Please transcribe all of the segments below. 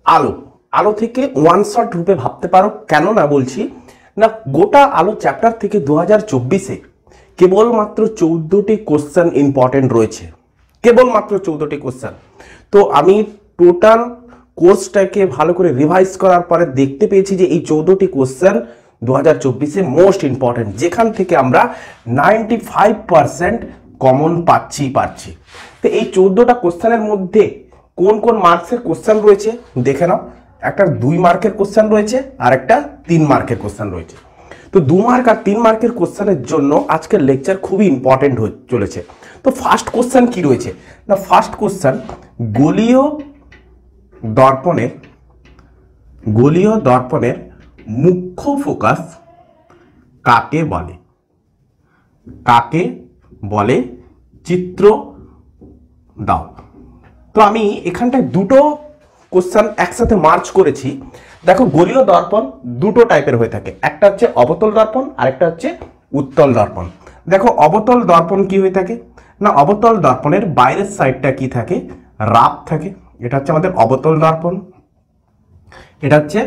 আলো, আলো থেকে ওয়ান শট রূপে ভাবতে পারো। কেন না বলছি না, গোটা আলো চ্যাপ্টার থেকে 2024-এ কেবলমাত্র 14টি কোশ্চেন ইম্পর্টেন্ট রয়েছে, কেবলমাত্র 14টি কোশ্চেন। তো আমি টোটাল কোর্সটাকে ভালো করে রিভাইজ করার পরে দেখতে পেয়েছি যে এই 14টি কোশ্চেন 2024-এ মোস্ট ইম্পর্টেন্ট, যেখান থেকে আমরা 95% কমন পাচ্ছি। তো এই 14টা কোশ্চেনের মধ্যে কোন কোন মার্কসের কোশ্চেন রয়েছে দেখে নাও। একটা 2 মার্কের কোশ্চেন রয়েছে আর একটা 3 মার্কের কোশ্চেন রয়েছে। তো 2 মার্ক আর 3 মার্কের কোশ্চেনের জন্য আজকের লেকচার খুবই ইম্পর্টেন্ট হয়ে চলেছে। তো ফার্স্ট কোশ্চেন কি রয়েছে না, ফার্স্ট কোশ্চেন গোলীয় দর্পণের মুখ্য ফোকাস কাকে বলে? কাকে বলে? চিত্র দাও। তো আমি এখানটায় দুটো কোশ্চেন একসাথে মার্চ করেছি। দেখো, গোলীয় দর্পণ দুটো টাইপের হয়ে থাকে, একটা হচ্ছে অবতল দর্পণ আর একটা হচ্ছে উত্তল দর্পণ। দেখো, অবতল দর্পণ কি হয়ে থাকে না, অবতল দর্পণের বাইরের সাইডটা কি থাকে, রাফ থাকে। এটা হচ্ছে আমাদের অবতল দর্পণ, এটা হচ্ছে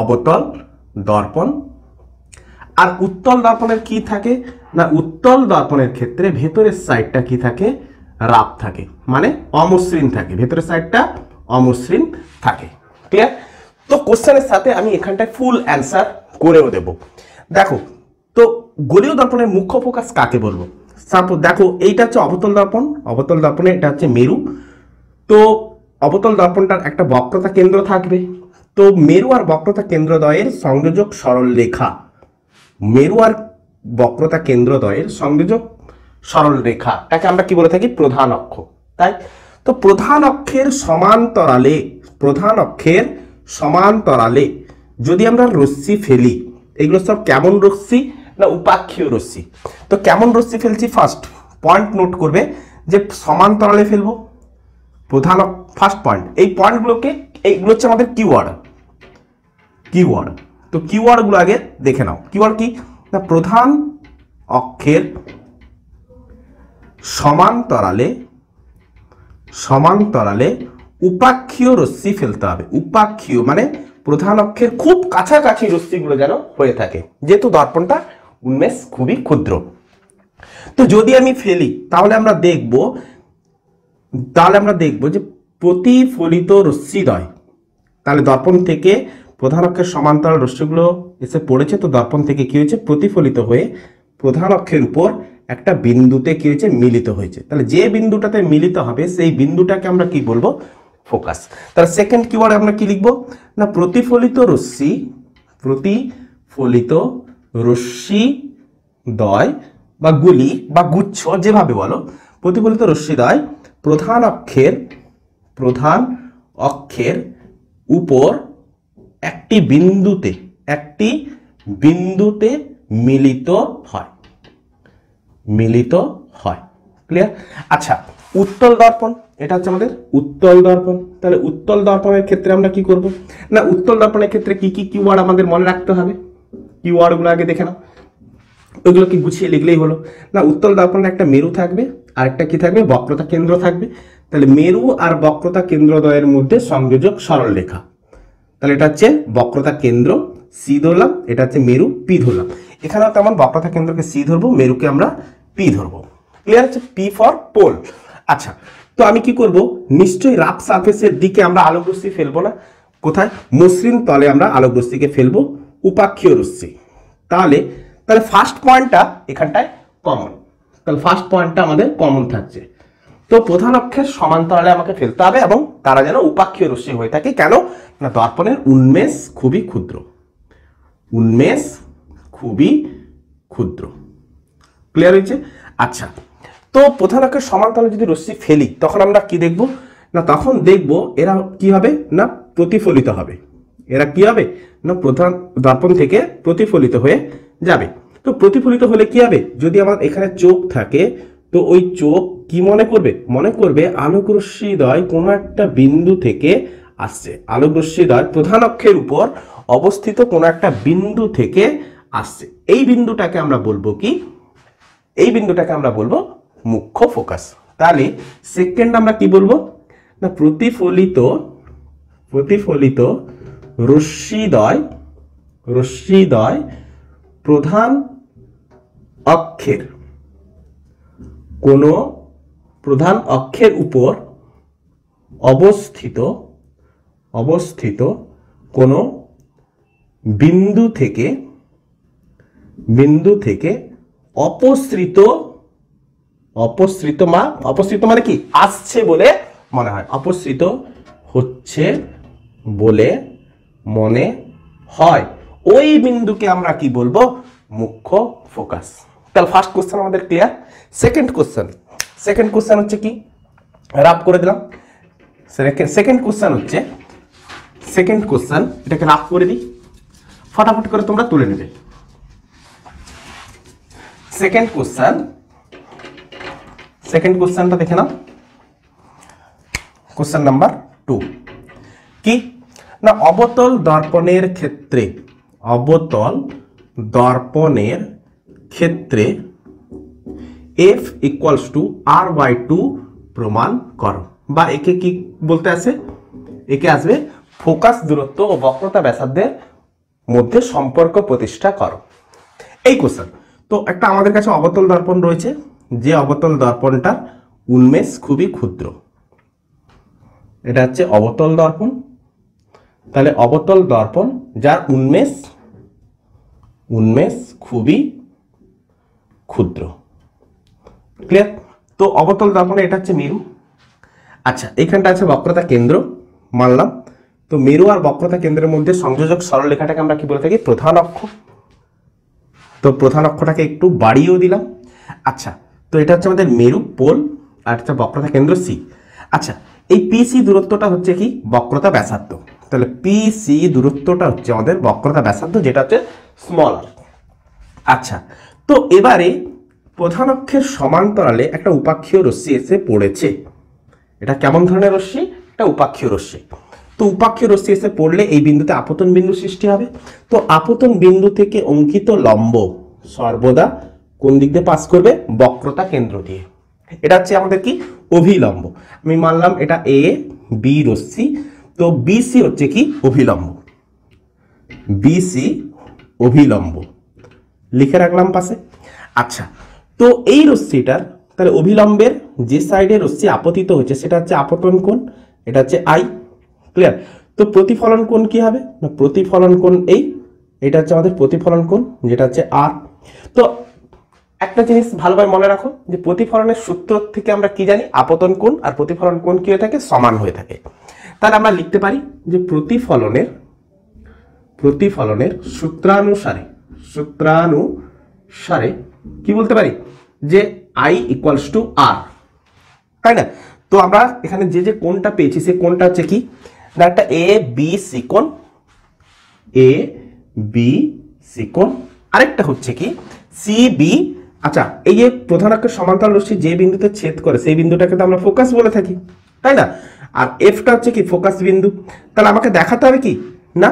অবতল দর্পণ। আর উত্তল দর্পণের কি থাকে না, উত্তল দর্পণের ক্ষেত্রে ভেতরের সাইডটা কি থাকে, রাফ থাকে, মানে অমসৃণ থাকে, ভেতরের সাইডটা অমসৃণ থাকে। ক্লিয়ার? তো কোশ্চেনের সাথে আমি এখানটায় ফুল অ্যান্সার করেও দেব। দেখো, তো গোলীয় দর্পণের মুখ্য ফোকাস কাকে বলবো? সাপোজ দেখো, এইটা হচ্ছে অবতল দর্পণ, অবতল দর্পণে এটা হচ্ছে মেরু। তো অবতল দর্পণটার একটা বক্রতা কেন্দ্র থাকবে। তো মেরু আর বক্রতা কেন্দ্রদ্বয়ের সংযোজক সরল রেখা, মেরু আর বক্রতা কেন্দ্রদ্বয়ের সংযোজক সরল রেখাটাকে আমরা কি বলে থাকি, প্রধান অক্ষ। তাই তো প্রধান অক্ষের সমান্তরালে যদি আমরা রশ্মি ফেলি, এগুলো সব কেমন রশ্মি না, উপাক্ষীয় রশ্মি। তো কেমন রশ্মি ফেলছি, ফার্স্ট পয়েন্ট নোট করবে যে সমান্তরালে ফেলবো, প্রধান ফার্স্ট পয়েন্ট। এই পয়েন্টগুলোকে, এইগুলো হচ্ছে আমাদের কিওয়ার্ড। তো কিওয়ার্ডগুলো আগে দেখে নাও। কিওয়ার্ড কি না, প্রধান অক্ষের সমান্তরালে উপাক্ষীয় রশ্মি ফেলতে হবে। উপাক্ষীয় মানে প্রধান অক্ষের খুব কাছাকাছি রশ্মিগুলো যেন হয়ে থাকে, যেহেতু দর্পণটা উন্মেষ খুবই ক্ষুদ্র। তো যদি আমি ফেলি তাহলে আমরা দেখব যে প্রতিফলিত রশ্মিদ্বয়, তাহলে দর্পণ থেকে প্রধান অক্ষের সমান্তরাল রশ্মিগুলো এসে পড়েছে। তো দর্পণ থেকে কি হয়েছে, প্রতিফলিত হয়ে প্রধান অক্ষের উপর একটা বিন্দুতে কি হয়েছে, মিলিত হয়েছে। তাহলে যে বিন্দুটাতে মিলিত হবে সেই বিন্দুটাকে আমরা কি বলবো, ফোকাস। তাহলে সেকেন্ড কিওয়ার্ড আমরা কি লিখবো না, প্রতিফলিত রশ্মিদ্বয় বা গুলি বা গুচ্ছ যেভাবে বলো, প্রতিফলিত রশ্মিদ্বয় প্রধান অক্ষের উপর একটি বিন্দুতে মিলিত হয়। ক্লিয়ার? আচ্ছা, উত্তল দর্পণ, এটা হচ্ছে আমাদের উত্তল দর্পণ। তাহলে উত্তল দর্পণের ক্ষেত্রে আমরা কি করব না, উত্তল দর্পণের ক্ষেত্রে কি কি কিওয়ার্ড আমাদের মনে রাখতে হবে, কিওয়ার্ডগুলো আগে দেখে নাও। ওইগুলো কি গুছিয়ে লিখলেই হলো না। উত্তল দর্পণে একটা মেরু থাকবে আর একটা কি থাকবে, বক্রতা কেন্দ্র থাকবে। তাহলে মেরু আর বক্রতা কেন্দ্রদ্বয়ের মধ্যে সংযোজক সরল রেখা, তাহলে এটা হচ্ছে বক্রতা কেন্দ্র সি ধরলাম, এটা হচ্ছে মেরু পি ধরলাম। এখানে তেমন বক্রতা কেন্দ্রকে সি ধরবো, মেরুকে আমরা পি ধরবো। ক্লিয়ার হচ্ছে, পি ফর পোল। আচ্ছা, তো আমি কি করব, নিশ্চয়ই রাফ সারফেসের দিকে আমরা আলোক রশ্মি ফেলবো না। কোথায়, মসৃণ তলে আমরা আলোক রশ্মিকে ফেলবো, উপাক্ষীয় রশ্মি। তাহলে ফার্স্ট পয়েন্টটা এখানটায় কমন, তাহলে ফার্স্ট পয়েন্টটা আমাদের কমন থাকছে। তো প্রধান অক্ষের সমান্তরালে আমাকে ফেলতে হবে এবং তারা যেন উপাক্ষীয় রশ্মি হয়ে থাকে। কেন না, দর্পণের উন্মেষ খুবই ক্ষুদ্র। ক্লিয়ার হয়েছে? আচ্ছা, তো প্রধান অক্ষের সমান্তরালে যদি রশ্মি ফেলি তখন আমরা কি দেখব না, তখন দেখব এরা কি হবে না, প্রতিফলিত হবে। এরা কি হবে না, প্রধান দর্পণ থেকে প্রতিফলিত হয়ে যাবে। তো প্রতিফলিত হলে কি হবে, যদি আমার এখানে চোখ থাকে তো ওই চোখ কি মনে করবে আলোক রশ্মিদ্বয় কোনো একটা বিন্দু থেকে আসছে। আলোক রশ্মিদ্বয় প্রধান অক্ষের উপর অবস্থিত কোনো একটা বিন্দু থেকে আসছে। এই বিন্দুটাকে আমরা বলবো কি, এই বিন্দুটাকে আমরা বলবো মুখ্য ফোকাস। তাহলে সেকেন্ড আমরা কি বলবো না, প্রতিফলিত প্রতিফলিত রশ্মিদ্বয় প্রধান অক্ষের কোনো প্রধান অক্ষের উপর অবস্থিত কোনো বিন্দু থেকে অপসৃত মানে কি আসছে বলে মনে হয়, অপসৃত হচ্ছে বলে মনে হয়, ওই বিন্দুকে আমরা কি বলবো? মুখ্য ফোকাস। তাহলে ফার্স্ট কোশ্চেন আমাদের ক্লিয়ার। সেকেন্ড কোশ্চেন হচ্ছে কি, রাফ করে দিলাম। সেকেন্ড কোশ্চেন এটাকে রাফ করে দিই, ফটাফট করে তোমরা তুলে নেবে। সেকেন্ড কোশ্চেনটা দেখে নাও। কোশ্চেন নাম্বার 2 কি না, অবতল দর্পণের ক্ষেত্রে f ইকুয়ালস টু r/2 প্রমাণ করো, বা একে কি বলতে আছে? একে আসবে ফোকাস দূরত্ব ও বক্রতা ব্যাসার্ধের মধ্যে সম্পর্ক প্রতিষ্ঠা করো, এই কোশ্চেন। তো একটা আমাদের কাছে অবতল দর্পণ রয়েছে, যে অবতল দর্পণটার উন্মেষ খুবই ক্ষুদ্র, এটা হচ্ছে অবতল দর্পণ। তাহলে অবতল দর্পণ যার উন্মেষ খুবই ক্ষুদ্র, ক্লিয়ার? তো অবতল দর্পণে এটা হচ্ছে মেরু। আচ্ছা, এখানটা আছে বক্রতা কেন্দ্র, মানলাম। তো মেরু আর বক্রতা কেন্দ্রের মধ্যে সংযোজক সরলরেখাটাকে আমরা কি বলে থাকি? প্রধান অক্ষ। তো প্রধান অক্ষটাকে একটু বাড়িয়েও দিলাম। আচ্ছা, তো এটা হচ্ছে আমাদের মেরু পোল, আর হচ্ছে বক্রতা কেন্দ্র সি। আচ্ছা, এই পিসি দূরত্বটা হচ্ছে কি? বক্রতা ব্যাসার্ধ। তাহলে পিসি দূরত্বটা হচ্ছে আমাদের বক্রতা ব্যাসার্ধ, যেটা হচ্ছে স্মল আর। আচ্ছা, তো এবারে প্রধান অক্ষের সমান্তরালে একটা উপাক্ষীয় রশ্মি এসে পড়েছে। এটা কেমন ধরনের রশ্মি? এটা উপাক্ষীয় রশ্মি। তো উপাক্ষীয় রশ্মি এসে পড়লে এই বিন্দুতে আপতন বিন্দু সৃষ্টি হবে। তো আপতন বিন্দু থেকে অঙ্কিত লম্ব সর্বদা কোন দিক দিয়ে পাস করবে? বক্রতা কেন্দ্র দিয়ে। এটা হচ্ছে আমাদের কি? অভিলম্ব। আমি মানলাম এটা এ বি রশ্মি। তো বিসি হচ্ছে কি? অভিলম্ব। বিসি অভিলম্ব লিখে রাখলাম পাশে। আচ্ছা, তো এই রশ্মিটার তাহলে অভিলম্বের যে সাইডে রশ্মি আপতিত হচ্ছে সেটা হচ্ছে আপতন কোণ, এটা হচ্ছে আই, ক্লিয়ার? তো প্রতিফলন কোণ কি হবে? না প্রতিফলন কোণ এটা হচ্ছে আমাদের প্রতিফলন কোণ, যেটা হচ্ছে আর। তো একটা জিনিস ভালোভাবে মনে রাখো যে প্রতিফলনের সূত্র থেকে আমরা কি জানি? আপতন কোণ আর প্রতিফলন কোণ কি হয়ে থাকে? সমান হয়ে থাকে। তাহলে আমরা লিখতে পারি যে প্রতিফলনের সূত্রানুসারে কি বলতে পারি? যে I ইকুয়ালস টু আর, তাই না? তো আমরা এখানে যে কোণটা পেয়েছি সেই কোণটা হচ্ছে কি না একটা এ বি সি কোণ, আরেকটা হচ্ছে কি সি বি। আচ্ছা, এই যে প্রধান অক্ষের সমান্তরাল রশ্মি যে বিন্দুতে ছেদ করে সেই বিন্দুটাকে তো আমরা ফোকাস বলে থাকি, তাই না? আর এফটা হচ্ছে কি? ফোকাস বিন্দু। তাহলে আমাকে দেখাতে হবে কি না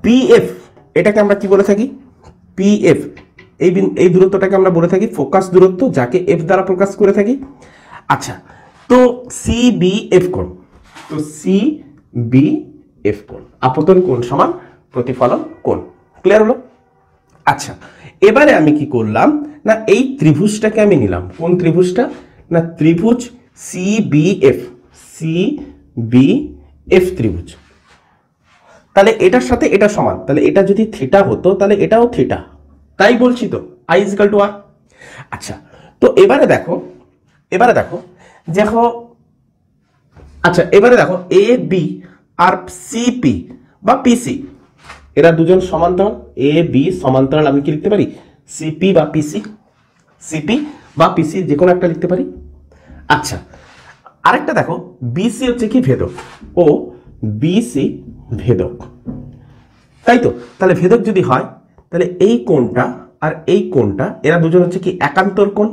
পিএফ, এটাকে আমরা কি বলে থাকি? পিএফ। এই দূরত্বটাকে আমরা বলে থাকি ফোকাস দূরত্ব, যাকে এফ দ্বারা প্রকাশ করে থাকি। আচ্ছা, তো সিবিএফ কোণ, তো সিবিএফ কোণ আপতন কোণ সমান প্রতিফলন কোণ, ক্লিয়ার হলো? আচ্ছা, এবারে আমি কি করলাম না এই ত্রিভুজটাকে আমি নিলাম। কোন ত্রিভুজটা? না ত্রিভুজ সিবিএফ ত্রিভুজ। তাহলে এটার সাথে এটা সমান, তাহলে এটা যদি থিটা হতো তাহলে এটাও থিটা, তাই বলছি তো I ইকুয়াল টু আর। আচ্ছা, তো এবারে দেখো আচ্ছা এবারে দেখো এ বি আর সিপি বা পিসি, এরা দুজন সমান্তরাল। এ বি সমান্তরাল, আমি কি লিখতে পারি? সিপি বা পিসি যে কোনো একটা লিখতে পারি। আচ্ছা, আরেকটা দেখো বিসি হচ্ছে কি? ভেদক, ও বিসি ভেদক, তাই তো? তাহলে ভেদক যদি হয় তাহলে এই কোণটা আর এই কোণটা এরা দুজন হচ্ছে কি? একান্তর কোণ।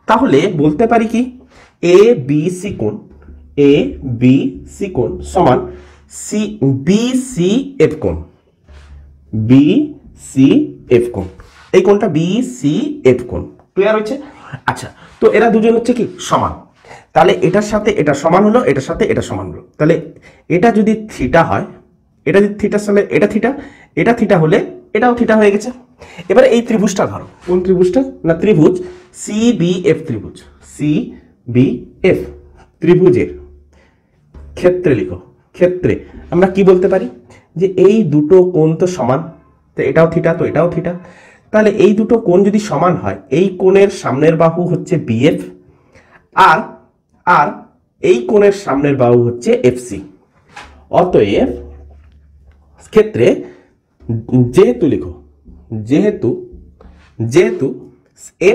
তাহলে বলতে পারি কি এ বি সি কোণ সমান বিসিএফ কোণ, এই কোণটা বিসিএফ কোণ, ক্লিয়ার হয়েছে? আচ্ছা, তো এরা দুজন হচ্ছে কি? সমান। তাহলে এটার সাথে এটা সমান হলো, এটার সাথে এটা সমান হলো। তাহলে এটা যদি থিটা হয়, এটা যদি থিটার সাথে এটা থিটা, এটা থিটা হলে এটাও থিটা হয়ে গেছে। এবারে এই ত্রিভুজটা ধরো, কোন ত্রিভুজটা? না ত্রিভুজ CBF ত্রিভুজ। CBF ত্রিভুজের ক্ষেত্রে লিখো। ক্ষেত্রে আমরা কি বলতে পারি যে এই দুটো কোণ তো সমান, তো এটাও থিটা তো এটাও থিটা। তাহলে এই দুটো কোণ যদি সমান হয়, এই কোণের সামনের বাহু হচ্ছে BF আর আর এই কোণের সামনের বাহু হচ্ছে FC। অতএব ক্ষেত্রে যেহেতু লিখো, যেহেতু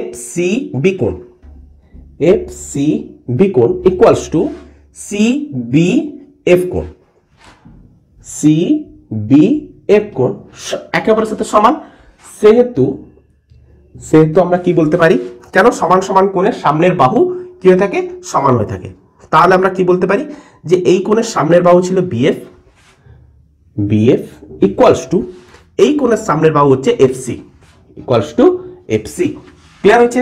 FCB কোণ ইকুয়ালস টু CBF কোণ, CBF কোণ একে অপরের সাথে সমান, সেহেতু আমরা কি বলতে পারি, কেন সমান সমান কোণের সামনের বাহু কি হয়ে থাকে? সমান হয়ে থাকে। তাহলে আমরা কি বলতে পারি যে এই কোণের সামনের বাহু ছিল BF ইকুয়ালস টু এই কোণের সামনের বাহু হচ্ছে FC equals to FC। Clear হয়েছে?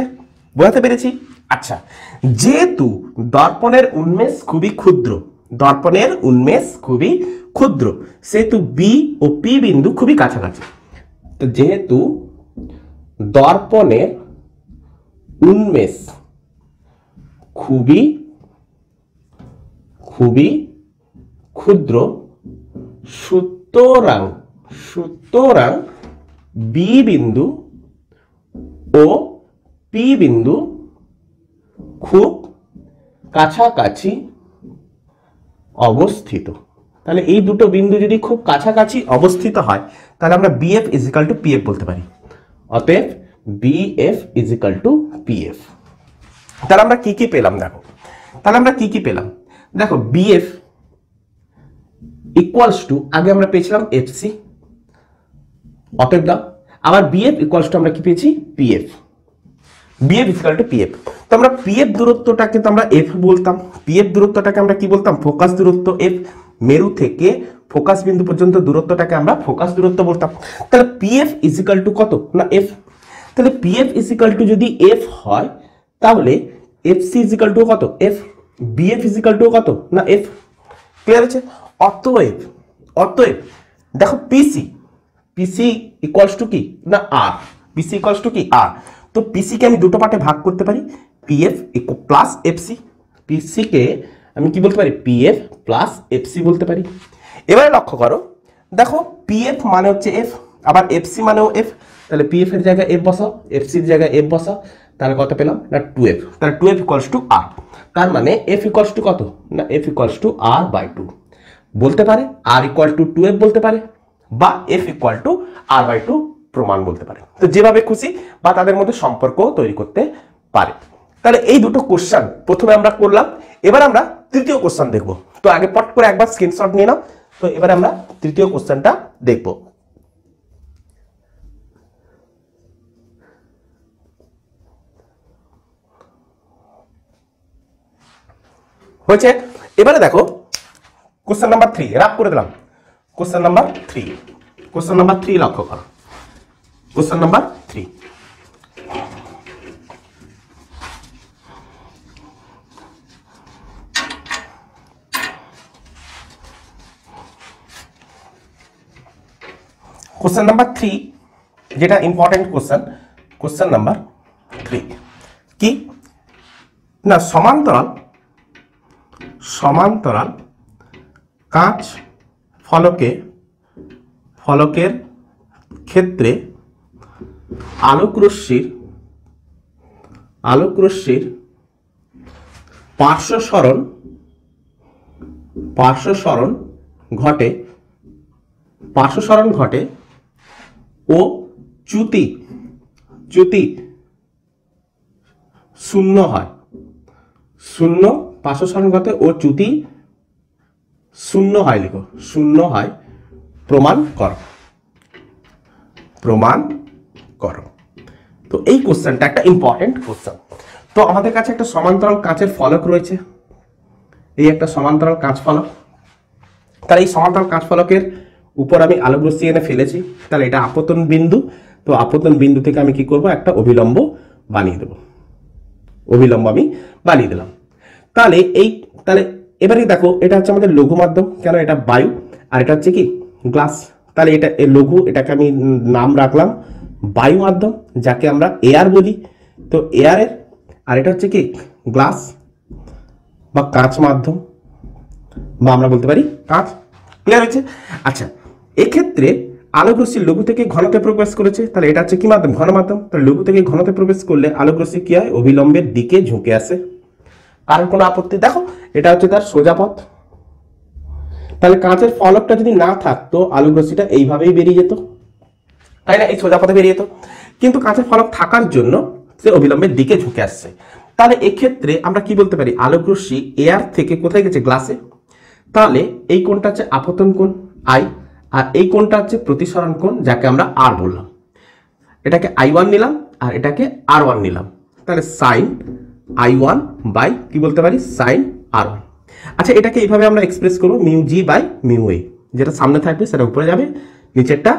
বোঝাতে পেরেছি? আচ্ছা, যেহেতু দর্পণের উন্মেষ খুবই ক্ষুদ্র, সেহেতু B ও P বিন্দু খুবই কাছাকাছি। তো যেহেতু দর্পণের উন্মেষ খুবই ক্ষুদ্র, সুতরাং B বিন্দু ও P বিন্দু খুব কাছাকাছি অবস্থিত। তাহলে এই দুটো বিন্দু যদি খুব কাছাকাছি অবস্থিত হয়, তাহলে আমরা BF ইজিক্যাল টু PF বলতে পারি। অতএব BF ইজিক্যাল টু PF। তাহলে আমরা কি কি পেলাম দেখো, দেখো BF ইকুয়ালস টু, আগে আমরা পেয়েছিলাম FC, অতএব দাও আবার BF ইকুয়ালস টু আমরা কি পেয়েছি? PF। BF equal to PF। তো আমরা PF দূরত্বটাকে তো আমরা F বলতাম, PF দূরত্বটাকে আমরা কি বলতাম? ফোকাস দূরত্ব F। মেরু থেকে ফোকাস বিন্দু পর্যন্ত দূরত্বটাকে আমরা ফোকাস দূরত্ব বলতাম। তাহলে PF ইকুয়াল টু কত? না F। তাহলে PF ইকুয়াল টু যদি F হয়, তাহলে FC ইকুয়াল টু কত? F। BF ইকুয়াল টু কত? না F। ক্লিয়ার আছে? অতএব দেখো PC ইকুয়ালস টু কি? না R। PC ইকুয়ালস টু কি? R। তো PC কে আমি দুটো পার্টে ভাগ করতে পারি, PF প্লাস FC। PC কে আমি কি বলতে পারি? PF প্লাস FC বলতে পারি। এবারে লক্ষ্য করো, দেখো PF মানে হচ্ছে F, আবার FC মানেও F। তাহলে PF এর জায়গায় F বসাও, FC এর জায়গায় F বসাও, তাহলে কত পেলাম? না 2F। তাহলে 2F ইকুয়ালস টু R। তার মানে F ইকুয়ালস টু কত? না F ইকুয়ালস টু R/2 বলতে পারে, R ইকুয়াল টু 2F বলতে পারে, বা F ইকুয়াল টু R/2 প্রমাণ বলতে পারে। তো যেভাবে খুশি বা তাদের মধ্যে সম্পর্ক তৈরি করতে পারে। তাহলে এই দুটো কোশ্চেন প্রথমে আমরা করলাম। এবার আমরা তৃতীয় কোশ্চেন দেখব। তো আগে পট করে একবার স্ক্রিনশট নিয়ে নাও। তো এবারে আমরা তৃতীয় কোশ্চেনটা দেখব। হয়েছে? এবারে দেখো কোশ্চেন নাম্বার 3 রাপ করে দিলাম। কোশ্চেন নাম্বার 3 লক্ষ্য করো। কোশ্চেন নাম্বার 3, কোশ্চেন নাম্বার 3 যেটা ইম্পর্টেন্ট কোশ্চেন, কোশ্চেন নাম্বার 3 কি না, সমান্তরাল কাঁচ ফলকের ক্ষেত্রে আলোক রশ্মির পার্শ্বসরণ ঘটে ও চ্যুতি শূন্য হয়, পার্শ্বসরণ ঘটে ও চ্যুতি শূন্য হয়, লিখো শূন্য হয়, প্রমাণ করো। তো এই কোশ্চেনটা একটা ইম্পর্টেন্ট কোশ্চেন। তো আমাদের কাছে একটা সমান্তরাল কাঁচের ফলক রয়েছে, এই একটা সমান্তরাল কাঁচ ফলক। তাহলে এই সমান্তরাল কাঁচ ফলকের উপর আমি আলোক রশ্মি এনে ফেলেছি, তাহলে এটা আপতন বিন্দু। তো আপতন বিন্দু থেকে আমি কি করব? একটা অভিলম্ব বানিয়ে দেব, আমি বানিয়ে দিলাম। তাহলে এবারে দেখো এটা হচ্ছে আমাদের লঘু মাধ্যম, কেন এটা বায়ু আর এটা হচ্ছে কি গ্লাস। তাহলে এটা লঘু, এটাকে আমি নাম রাখলাম বায়ু মাধ্যম, যাকে আমরা এয়ার বলি। তো এয়ারের, আর এটা হচ্ছে কি গ্লাস বা কাঁচ মাধ্যম, বা আমরা বলতে পারি কাঁচ। ক্লিয়ার হয়েছে? আচ্ছা, এক্ষেত্রে আলোক রশ্মি লঘু থেকে ঘনতে প্রবেশ করেছে, তাহলে এটা হচ্ছে কি মাধ্যম? ঘন মাধ্যম। তাহলে লঘু থেকে ঘনতে প্রবেশ করলে আলোক রশ্মি কি হয়? অবিলম্বের দিকে ঝুঁকে আসে। কারণ কোনো আপত্তি? দেখো এটা হচ্ছে তার সোজা পথ। তাহলে কাঁচের ফলকটা যদি না থাকতো আলোক রশ্মিটা এইভাবেই বেরিয়ে যেত, তাই না? এই সোজা পথে বেরিয়ে যেত। কিন্তু কাঁচের ফলক থাকার জন্য সে অবিলম্বের দিকে ঝুঁকে আসছে। তাহলে এক্ষেত্রে আমরা কি বলতে পারি? আলোক রশ্মি এয়ার থেকে কোথায় গেছে? গ্লাসে। তাহলে এই কোণটা হচ্ছে আপতন কোণ আই, আর এই কোণটা হচ্ছে প্রতিসরণ কোণ, যাকে আমরা আর বললাম। এটাকে I1 নিলাম আর এটাকে R1 নিলাম। তাহলে সাইন I1 বাই কি বলতে পারি? Sign R1। আচ্ছা, এটাকে এইভাবে আমরা এক্সপ্রেস করবো mu g by mu a. যেটা সামনে থাকবে সেটা উপরে যাবে, নিচেরটা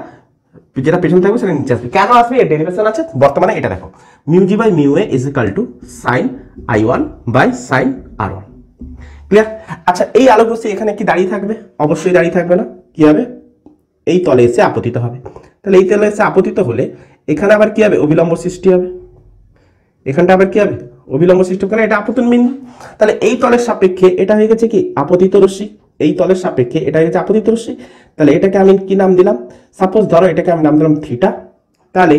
যেটা পেছনে থাকবে সেটা নিচে আসবে। কেন আসবে? এর ডেরিভেশন আছে বর্তমানে। এটা দেখো mu g by mu a is equal to sine I1 by sine R1। Clear? আচ্ছা, এই আলোক রশ্মি এখানে কি দাঁড়িয়ে থাকবে? অবশ্যই দাঁড়িয়ে থাকবে না। কি হবে? এই তলে এসে আপতিত হবে। তাহলে এই তলে এসে আপতিত হলে এখানে আবার কি হবে? অবিলম্ব সৃষ্টি হবে। এখানটা আবার কি হবে? অবিলম্ব সৃষ্টি হবে, এটা আপতন বিন্দু। তাহলে এই তলের সাপেক্ষে এটা হয়ে গেছে কি? আপতিত রশ্মি। এই তলের সাপেক্ষে এটা হয়ে গেছে আপতিত রশ্মি। তাহলে এটাকে আমি কি নাম দিলাম? সাপোজ ধরো এটাকে আমি নাম দিলাম থিটা। তাহলে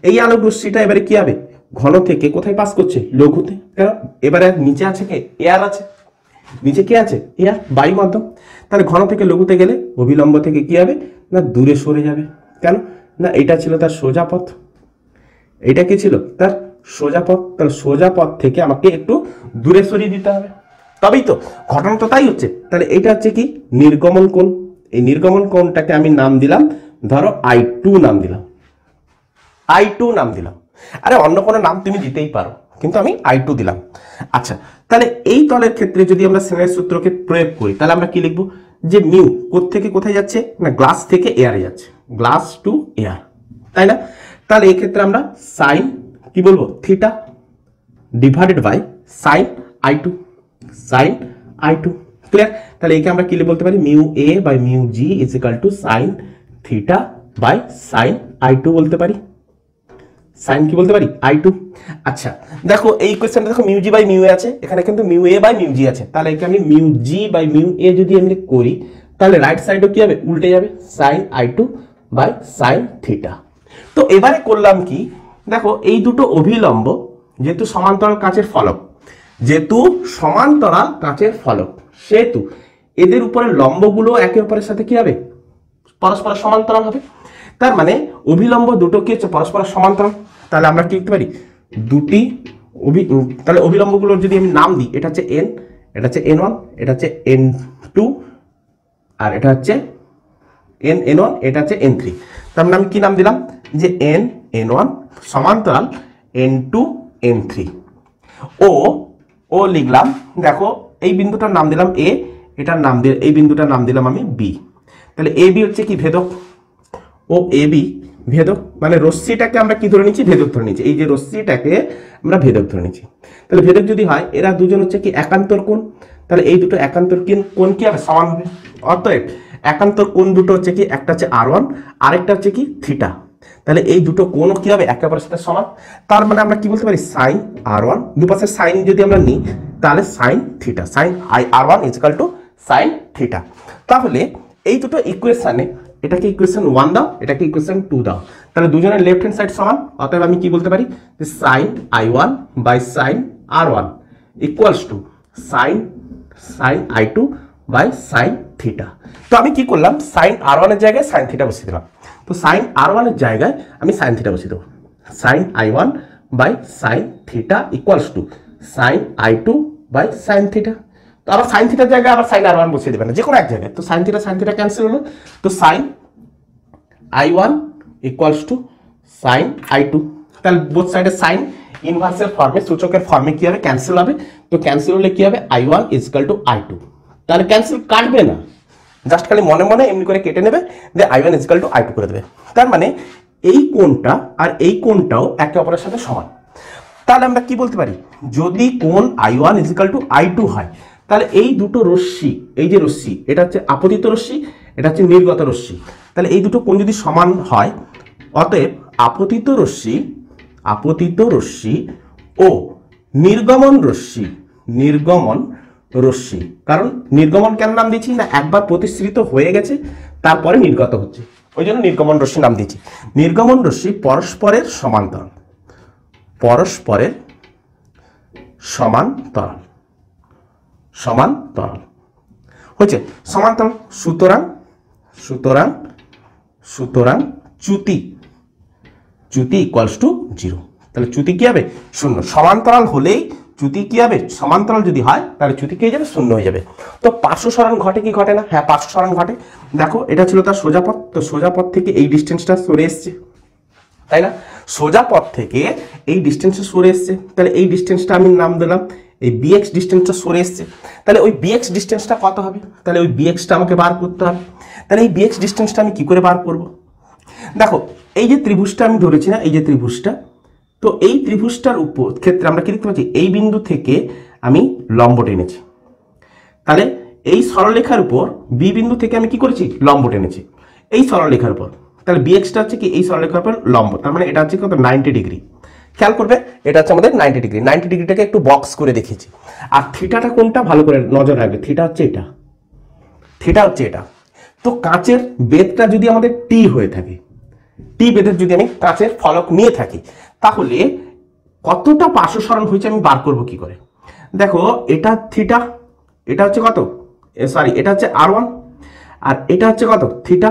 এই আলোক রশ্মিটা এবারে কি হবে? ঘন থেকে কোথায় পাস করছে? লঘুতে। কারণ এবারে নিচে আছে কে? এয়ার আছে। নিচে কি আছে? এয়ার, বায়ু মাধ্যম। তাহলে ঘন থেকে লঘুতে গেলে অবিলম্ব থেকে কি হবে? না দূরে সরে যাবে। কেন? না এটা ছিল তার সোজা পথ। এটা কি ছিল? তার সোজা পথ। তাহলে সোজা পথ থেকে আমাকে একটু দূরে সরিয়ে দিতে হবে, তবেই তো। ঘটনা তো তাই হচ্ছে। তাহলে এটা হচ্ছে কি? নির্গমন কোণ। এই নির্গমন কোণটাকে আমি নাম দিলাম, ধরো I2 নাম দিলাম। I2 নাম দিলাম। আরে অন্য কোনো নাম তুমি দিতেই পারো, কিন্তু আমি I2 দিলাম। আচ্ছা, তাহলে এই তলের ক্ষেত্রে যদি আমরা সেনের সূত্রকে প্রয়োগ করি, তাহলে আমরা কি লিখবো? যে মিউ থেকে কোথায় যাচ্ছে? না গ্লাস থেকে এয়ারে যাচ্ছে, গ্লাস টু এয়ার, তাই না? তাহলে এই ক্ষেত্রে আমরা সাইন কি বলবো? Theta divided by sine I2, sine I2। Clear? তাহলে একে আমরা কি বলতে পারি? Mu a by mu g is equal to sine theta by sine I2 বলতে পারি। সাইন কি বলতে পারি? I2। আচ্ছা, দেখো এই কোশ্চেনটা দেখো mu g by mu a আছে, এখানে কিন্তু mu a by mu g আছে। তাহলে একে আমি mu g by mu a যদি আমি করি, তাহলে রাইট সাইডও কি হবে? উল্টে যাবে, sign I2 by sine theta. তো এবারে করলাম কি? দেখো এই দুটো অভিলম্ব যেহেতু সমান্তরাল কাঁচের ফলক, সেহেতু এদের উপরে লম্বগুলো একে অপরের সাথে কি হবে? পরস্পর সমান্তরাল হবে। তার মানে অভিলম্ব দুটো কি হচ্ছে? পরস্পর সমান্তরাল। তাহলে আমরা কি লিখতে পারি? দুটি তাহলে অভিলম্বগুলোর যদি আমি নাম দিই, এটা হচ্ছে n, এটা হচ্ছে n1, এটা হচ্ছে n2, আর এটা হচ্ছে n1, এটা হচ্ছে n3। তার মানে আমি কি নাম দিলাম? যে n1 সমান্তরাল n2 n3। ও লিখলাম। দেখো এই বিন্দুটার নাম দিলাম a, এটার নাম দিয়ে এই বিন্দুটার নাম দিলাম আমি b। তাহলে ab হচ্ছে কি? ভেদক। ও ab ভেদক, মানে রশ্মিটাকে আমরা কি ধরে নিচ্ছি? ভেদক ধরে নিচ্ছি। এই যে রশ্মিটাকে আমরা ভেদক ধরে নিচ্ছি। তাহলে ভেদক যদি হয়, এরা দুজন হচ্ছে কি? একান্তর কোণ। তাহলে এই দুটো একান্তর কোণ কি হবে? সমান হবে। অতএব একান্তর কোণ দুটো হচ্ছে কি? একটা হচ্ছে R1, আরেকটা হচ্ছে কি? থিটা। তাহলে এই দুটো কোণও কি হবে? একে অপরের সাথে সমান। তার মানে আমরা কি বলতে পারি? সাইন R1, দুপাশে সাইন যদি আমরা নিই, তাহলে sine theta, sine R1 is equal to sine theta. তাহলে এই দুটো ইকুয়েশনে এটাকে ইকুয়েশন 1 দাও, এটাকে ইকুয়েশন 2 দাও, তাহলে দুজনের লেফট হ্যান্ড সাইড সমান। অতএব আমি কি বলতে পারি? যে sine I1 by sine R1 equals to sine I2 by sine theta. তো আমি কি করলাম? সাইন R1 এর জায়গায় সাইন থিটা বসিয়ে দিলাম। তো সাইন R1 এর জায়গায় আমি সাইন থিটা বসিয়ে দেবো। Sine I1 by sine theta equals to sine I2 by sine theta. তো আবার সাইন থিটার জায়গায় আবার সাইন R1 বসিয়ে দেবে না, যে কোনো এক জায়গায়। তো সাইন থিটা ক্যান্সেল হলো। তো sign I1 equals to sine I2। তাহলে বোথ সাইডে সাইন ইনভার্সের ফর্মে, সূচকের ফর্মে কি হবে? ক্যান্সেল হবে। তো ক্যান্সেল হলে কি হবে? I1 is equal two I2। তাহলে ক্যান্সেল কাটবে না, জাস্ট খালি মনে মনে এমনি করে কেটে নেবে, যে I1 is equal two I2 করে দেবে। তার মানে এই কোণটা আর এই কোণটাও একে অপরের সাথে সমান। তাহলে আমরা কি বলতে পারি, যদি কোণ I1 = I2 হয়, তাহলে এই দুটো রশ্মি, এই যে রশ্মি, এটা হচ্ছে আপতিত রশ্মি, এটা হচ্ছে নির্গত রশ্মি, তাহলে এই দুটো কোণ যদি সমান হয়, অতএব আপতিত রশ্মি ও নির্গমন রশ্মি, কারণ নির্গমন কেন নাম দিয়েছি না, একবার প্রতিসৃত হয়ে গেছে তারপরে নির্গত হচ্ছে, ওই জন্য নির্গমন রশ্মি নাম দিয়েছি। নির্গমন রশ্মি পরস্পরের সমান্তরাল, সমান্তরাল হচ্ছে সমান্তরাল, সুতরাং চ্যুতি = 0, তাহলে চ্যুতি কি হবে, 0। সমান্তরাল হলেই চ্যুতি কি হবে, সমান্তরাল যদি হয় তাহলে চ্যুতি কি হয়ে যাবে, 0 হয়ে যাবে। তো পার্শ্ব সরণ ঘটে কি ঘটে না, হ্যাঁ পার্শ্ব সরণ ঘটে। দেখো এটা ছিল তার সোজা পথ, তো সোজা পথ থেকে এই ডিস্টেন্সটা সরে এসছে, তাই না, সোজা পথ থেকে এই ডিস্টেন্সটা সরে এসছে, তাহলে এই ডিস্টেন্সটা আমি নাম দিলাম, এই bx ডিস্টেন্সটা সরে এসছে, তাহলে ওই bx ডিস্টেন্সটা কত হবে, তাহলে ওই bxটা আমাকে বার করতে হবে। তাহলে এই bx ডিস্টেন্সটা আমি কি করে বার করব, দেখো এই যে ত্রিভুজটা আমি ধরেছি না, এই যে ত্রিভুজটা, তো এই ত্রিভুজটার উপর ক্ষেত্রে আমরা কি দেখতে পাচ্ছি, এই বিন্দু থেকে আমি লম্ব টেনেছি, তাহলে এই সরলরেখার উপর বি বিন্দু থেকে আমি কি করেছি, লম্ব টেনেছি এই সরলরেখার উপর, তাহলে bxটা হচ্ছে কি এই সরলরেখার উপর লম্ব, তার মানে এটা হচ্ছে কত, 90 ডিগ্রি। খেয়াল করবে এটা হচ্ছে আমাদের 90 ডিগ্রি, 90 ডিগ্রিটাকে একটু বক্স করে দেখিয়েছি। আর থিটাটা কোনটা ভালো করে নজর রাখবে, থিটা হচ্ছে এটা। তো কাঁচের বেধটা যদি আমাদের টি হয়ে থাকে, টি বেধের যদি আমি কাঁচের ফলক নিয়ে থাকি, তাহলে কতটা পার্শ্ব সরণ হয়েছে আমি বার করব কি করে। দেখো এটা থিটা, এটা হচ্ছে কত, সরি এটা হচ্ছে R1, আর এটা হচ্ছে কত, থিটা,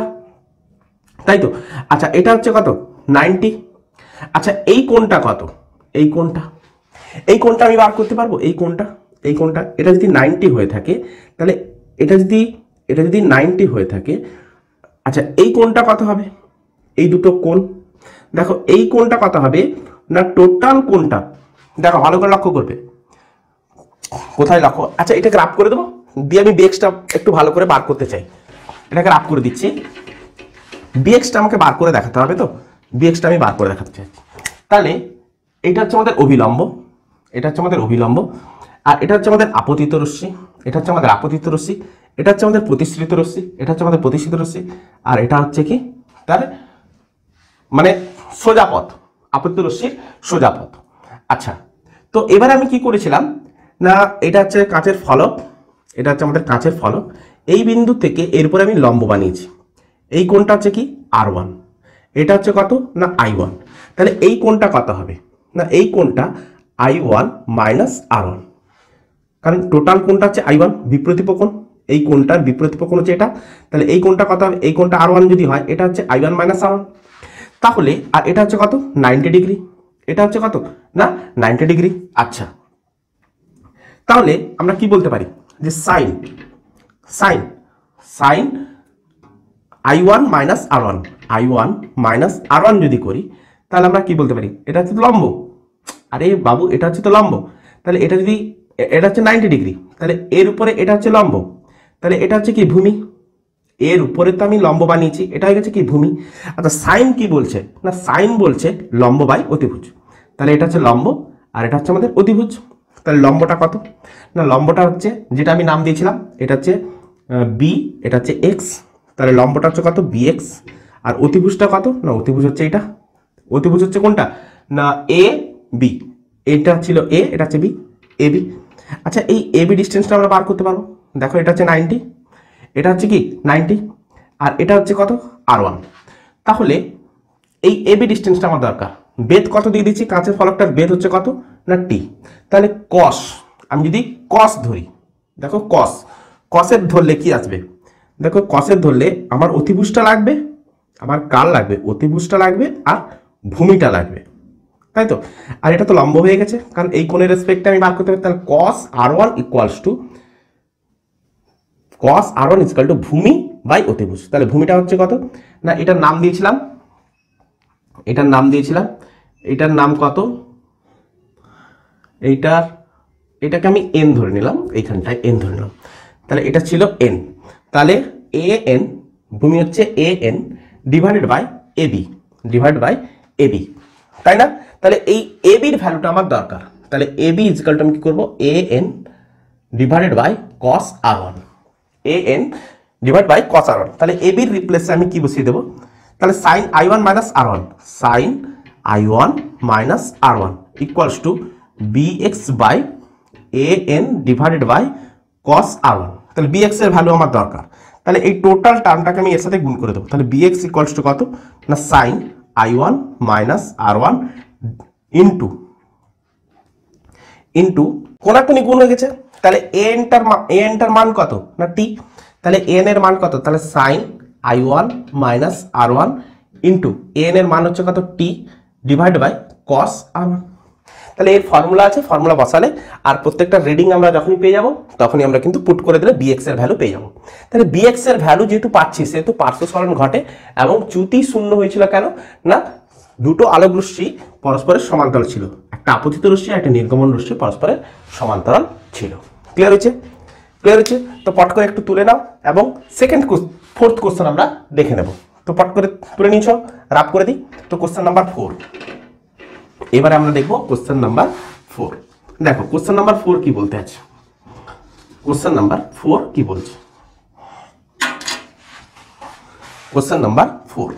তাই তো। আচ্ছা এটা হচ্ছে কত, 90। আচ্ছা এই কোণটা কত, এই কোণটা আমি বার করতে পারবো, এই কোণটা এটা যদি 90 হয়ে থাকে, তাহলে এটা যদি 90 হয়ে থাকে, আচ্ছা এই কোণটা কত হবে, এই দুটো কোণ, দেখো এই কোণটা কত হবে না, টোটাল কোণটা দেখো ভালো করে লক্ষ্য করবে, কোথায় লক্ষ্য, আচ্ছা এটাকে রাফ করে দেবো, দিয়ে আমি bxটা একটু ভালো করে বার করতে চাই, এটাকে রাফ করে দিচ্ছি, bxটা আমাকে বার করে দেখাতে হবে, তো bxটা আমি বার করে দেখাতে চাই। তাহলে এটা হচ্ছে আমাদের অভিলম্ব, আর এটা হচ্ছে আমাদের আপতিত রশ্মি, এটা হচ্ছে আমাদের প্রতিসৃত রশ্মি, আর এটা হচ্ছে কি তার মানে সোজা পথ, আপতিত রশ্মির সোজা পথ। আচ্ছা তো এবারে আমি কি করেছিলাম না, এটা হচ্ছে কাঁচের ফলক, আমাদের কাঁচের ফলক, এই বিন্দু থেকে এরপরে আমি লম্ব বানিয়েছি, এই কোণটা হচ্ছে কি R1, এটা হচ্ছে কত না I1, তাহলে এই কোণটা কত হবে না, এই কোণটা I1 - R1, কারণ টোটাল কোণটা হচ্ছে I1, বিপ্রতীপ কোণ, এই কোণটার বিপ্রতীপ কোণ হচ্ছে এটা, তাহলে এই কোণটা কত হবে, এই কোণটা R1 যদি হয়, এটা হচ্ছে I1 - R1, তাহলে আর এটা হচ্ছে কত, 90 ডিগ্রি, এটা হচ্ছে কত না 90 ডিগ্রি। আচ্ছা তাহলে আমরা কি বলতে পারি যে সাইন I1 - R1 যদি করি, তাহলে আমরা কি বলতে পারি, এটা হচ্ছে লম্ব, আরে বাবু এটা হচ্ছে তো লম্ব, তাহলে এটা হচ্ছে 90 ডিগ্রি, তাহলে এর উপরে এটা হচ্ছে লম্ব, তাহলে এটা হচ্ছে কি ভূমি, এর উপরে তো আমি লম্ব বানিয়েছি, এটা হয়ে গেছে কি ভূমি। আচ্ছা সাইন কি বলছে না, সাইন বলছে লম্ব বাই অতিভুজ, তাহলে এটা হচ্ছে লম্ব আর এটা হচ্ছে আমাদের অতিভুজ, তাহলে লম্বটা কত না, লম্বটা হচ্ছে যেটা আমি নাম দিয়েছিলাম, এটা হচ্ছে বি, এটা হচ্ছে এক্স, তাহলে লম্বটা হচ্ছে কত bx, আর অতিভুজটা কত না, অতিভুজ হচ্ছে এটা, অতিভুজ হচ্ছে কোনটা না এ বি, এটা ছিল এ, এটা হচ্ছে বি, এ বি। আচ্ছা এই এ বি ডিস্টেন্সটা আমরা বার করতে পারবো, দেখো এটা হচ্ছে 90, এটা হচ্ছে কি 90, আর এটা হচ্ছে কত R1, তাহলে এই এ বি ডিস্টেন্সটা আমার দরকার, বেধ কত দিয়ে দিচ্ছি, কাঁচের ফলকটার বেধ হচ্ছে কত না টি, তাহলে কস, আমি যদি কস ধরি, দেখো কসের ধরলে কি আসবে, দেখো কসের ধরলে আমার অতিভুজটা লাগবে, আমার কার লাগবে, অতিভুজটা লাগবে আর ভূমিটা লাগবে, তাই তো। আর এটা তো লম্ব হয়ে গেছে, কারণ এই কোণের রেসপেক্টে আমি বার করতে পারি, তাহলে cos R1 = ভূমি বাই অতিভুজ, তাহলে ভূমিটা হচ্ছে কত না, এটার নাম দিয়েছিলাম, এটার নাম কত, এটাকে আমি n ধরে নিলাম, এইখানটায় n ধরে নিলাম, তাহলে এটা ছিল n, তাহলে an ভূমি হচ্ছে an ডিভাইডেড বাই ab, তাই না? তাহলে এই এ বির ভ্যালুটা আমার দরকার। তাহলে A B is equal to আমি কি করবো, A N divided by cos R one, A N divide by cos R one. তাহলে এ বির রিপ্লেসে আমি কি বসিয়ে দেবো, তাহলে sine I one minus R one, sine I one minus R one equals to B X by A N divided by cos R one. তাহলে B X এর ভ্যালু আমার দরকার। তাহলে এই টোটাল টার্মটাকে আমি এর সাথে গুণ করে দেবো। তাহলে বি এক্স ইকুয়ালস টু কত না, sine I one minus R one into into কোনাকুনি গুণ হয়ে গেছে। তাহলে এনটার মান কত না টি, তাহলে এন এর মান কত, তাহলে sine I one minus R one into n এর মান হচ্ছে কত t divide by cos R one. তাহলে এর ফর্মুলা আছে, ফর্মুলা বসালে আর প্রত্যেকটা রিডিং আমরা যখনই পেয়ে যাবো তখনই আমরা কিন্তু পুট করে দিলে বিএক্স এর ভ্যালু পেয়ে যাবো। তাহলে বিএক্স এর ভ্যালু যেহেতু পাচ্ছি সেহেতু পার্শ্ব সরণ ঘটে এবং চ্যুতি শূন্য হয়েছিল কেন না, দুটো আলোক রশ্মি পরস্পরের সমান্তরাল ছিল, একটা আপতিত রশ্মি একটা নির্গমন রশ্মি পরস্পরের সমান্তরাল ছিল। ক্লিয়ার হয়েছে? ক্লিয়ার হয়েছে? তো পট করে একটু তুলে নাও এবং ফোর্থ কোশ্চেন আমরা দেখে নেব। তো পট করে তুলে নিচ্ছ, রাপ করে দিই। তো কোশ্চেন নাম্বার 4 এবারে আমরা দেখবো কোশ্চেন নাম্বার 4। দেখো কোশ্চেন নাম্বার 4 কি বলতে আছে, কোশ্চেন নাম্বার 4 কি বলছে, কোশ্চেন নাম্বার 4,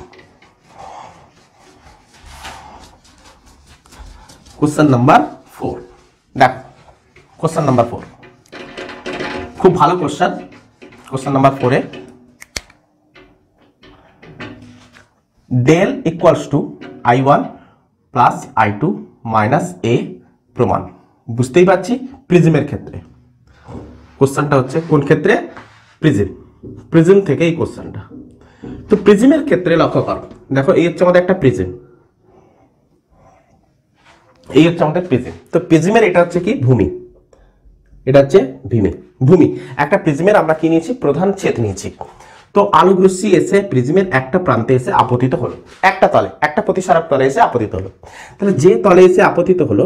কোশ্চেন নাম্বার 4 দেখো, কোশ্চেন নাম্বার 4 খুব ভালো কোশ্চেন। কোশ্চেন নাম্বার 4 এ del equals to I one plus I two minus A প্রমাণ। বুঝতেই পারছি প্রিজমের ক্ষেত্রে কোশ্চেনটা হচ্ছে, কোন ক্ষেত্রে, প্রিজম থেকে এই কোশ্চেনটা। তো প্রিজমের ক্ষেত্রে লক্ষ্য করো, দেখো এই হচ্ছে আমাদের একটা প্রিজম, এই হচ্ছে আমাদের প্রিজম। তো প্রিজমের এটা হচ্ছে কি ভূমি, এটা হচ্ছে ভূমি। একটা প্রিজমের আমরা কি নিয়েছি, প্রধান ছেদ নিয়েছি। তো আলোক রশ্মি এসে প্রিজমের একটা প্রান্তে এসে আপতিত হলো, একটা তলে, একটা প্রতিসারক তলে এসে আপতিত হলো। তাহলে যে তলে এসে আপতিত হলো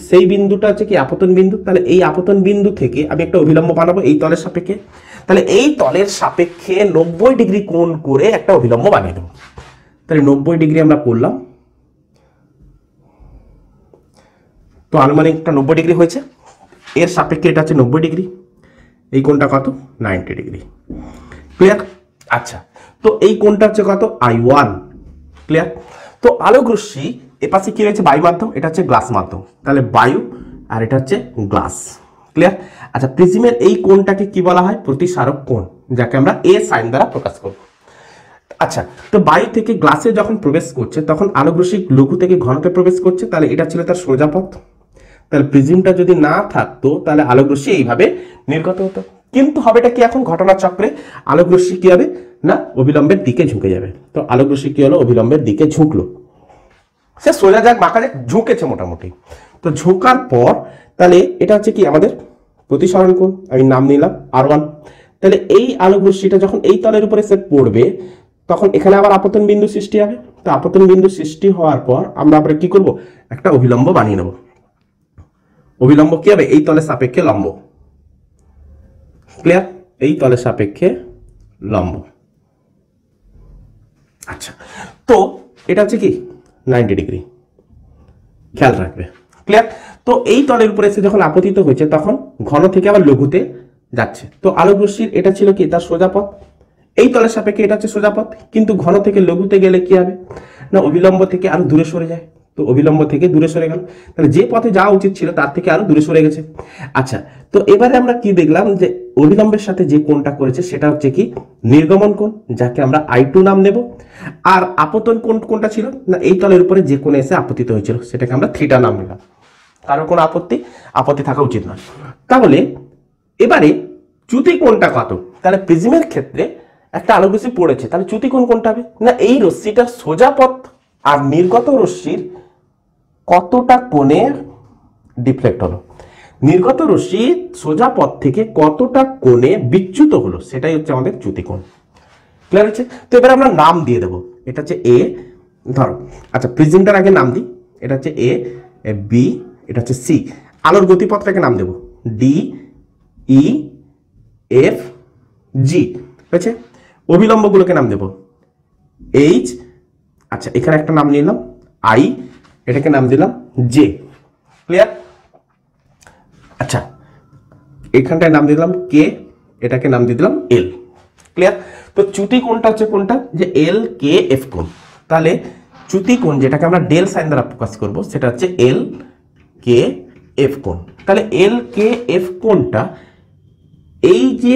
সেই বিন্দুটা হচ্ছে কি আপতন বিন্দু। তাহলে এই আপতন বিন্দু থেকে আমি একটা অভিলম্ব বানাবো এই তলের সাপেক্ষে। তাহলে এই তলের সাপেক্ষে 90 ডিগ্রি কোণ করে একটা অভিলম্ব বানিয়ে দেবো। তাহলে 90 ডিগ্রি আমরা করলাম, তো আনুমানিকটা 90 ডিগ্রি হয়েছে। এর সাপেক্ষে এটা হচ্ছে 90 ডিগ্রি, এই কোণটা কত 90 ডিগ্রি। ক্লিয়ার? আচ্ছা, তো এই কোণটা হচ্ছে কত I1। ক্লিয়ার? তো আলোক রশ্মি এপাশে কি রয়েছে, বায়ু মাধ্যম, এটা হচ্ছে গ্লাস মাধ্যম। তাহলে বায়ু আর এটা হচ্ছে গ্লাস। ক্লিয়ার? আচ্ছা, প্রিজমের এই কোণটাকে কি বলা হয়, প্রতিসারক কোণ, যাকে আমরা এ সাইন দ্বারা প্রকাশ করব। আচ্ছা, তো বায়ু থেকে গ্লাসে যখন প্রবেশ করছে তখন আলোক রশ্মি লঘু থেকে ঘনতে প্রবেশ করছে, তাহলে এটা ছিল তার সোজা পথ। তাহলে প্রিজমটা যদি না থাকতো তাহলে আলোক রশ্মি এইভাবে নির্গত হতো। কিন্তু হবেটা কি, এখন ঘটনা চক্রে আলোক রশ্মি কি হবে না, অবিলম্বের দিকে ঝুঁকে যাবে। তো আলোক রশ্মি কি হলো, অবিলম্বের দিকে ঝুঁকলো, সে সোজা যাক বাঁকা যাক ঝুঁকেছে মোটামুটি। তো ঝুঁকার পর তাহলে এটা হচ্ছে কি আমাদের প্রতিসরণ কোণ, আমি নাম নিলাম R1। তাহলে এই আলোক রশ্মিটা যখন এই তলের উপরে সে পড়বে তখন এখানে আবার আপতন বিন্দু সৃষ্টি হবে। তো আপতন বিন্দু সৃষ্টি হওয়ার পর আমরা আবার কি করব, একটা অভিলম্ব বানিয়ে নেব। অভিলম্ব কি হবে, এই তলের সাপেক্ষে লম্ব। ক্লিয়ার? এই তলের সাপেক্ষে লম্ব। আচ্ছা, তো এটা হচ্ছে কি 90 ডিগ্রি, খেয়াল রাখবে। ক্লিয়ার? তো এই তলের উপরে এসে যখন আপতিত হয়েছে তখন ঘন থেকে আবার লঘুতে যাচ্ছে। তো আলোক রশ্মির এটা ছিল কি তার সোজা পথ, এই তলের সাপেক্ষে এটা হচ্ছে সোজা পথ, কিন্তু ঘন থেকে লঘুতে গেলে কি হবে না, অবিলম্ব থেকে আরো দূরে সরে যায়। তো অবিলম্ব থেকে দূরে সরে গেল, তাহলে যে পথে যাওয়া উচিত ছিল তার থেকে আরো দূরে সরে গেছে। আচ্ছা, তো এবারে আমরা কি দেখলাম যে অবিলম্বের সাথে যে কোণটা করেছে সেটা হচ্ছে কি নির্গমন কোণ, যাকে আমরা I2 নাম নেব। আর আপতন কোণ কোনটা ছিল না, এই তলের উপরে যে কোণে এসে আপতিত হয়েছিল সেটাকে আমরা থিটা নাম নিলাম। কারোর কোনো আপত্তি থাকা উচিত নয়। তাহলে এবারে চ্যুতি কোণটা কত, তাহলে প্রিজমের ক্ষেত্রে একটা আলোক রশ্মি পড়েছে, তাহলে চ্যুতি কোণ কোনটা হবে না, এই রশ্মিটার সোজা পথ আর নির্গত রশ্মির কতটা কোণে ডিফ্লেক্ট হলো, নির্গত রশ্মি সোজা পথ থেকে কতটা কোণে বিচ্যুত হলো, সেটাই হচ্ছে আমাদের চ্যুতি কোণ। ক্লিয়ার হচ্ছে? তো এবার আমরা নাম দিয়ে দেবো, এটা হচ্ছে এ ধরো। আচ্ছা, প্রিজমটার আগে নাম দিই, এটা হচ্ছে এ, বি, এটা হচ্ছে সি। আলোর গতিপথটাকে নাম দেবো ডি, ই, এফ, জি। হয়েছে? অবিলম্বগুলোকে নাম দেবো এইচ, আচ্ছা এখানে একটা নাম নিলাম আই, এটাকে নাম দিলাম জে। ক্লিয়ার? আচ্ছা, এখানটায় নাম দিলাম কে, এটাকে নাম দিয়ে দিলাম এল। ক্লিয়ার? তো চ্যুতি কোণটা হচ্ছে কোনটা, যে এল কে এফ কোণ। তাহলে চ্যুতি কোণ যেটাকে আমরা ডেল সাইন দ্বারা প্রকাশ করব সেটা হচ্ছে এল কে এফ কোণ। তাহলে এল কে এফ কোণটা এই যে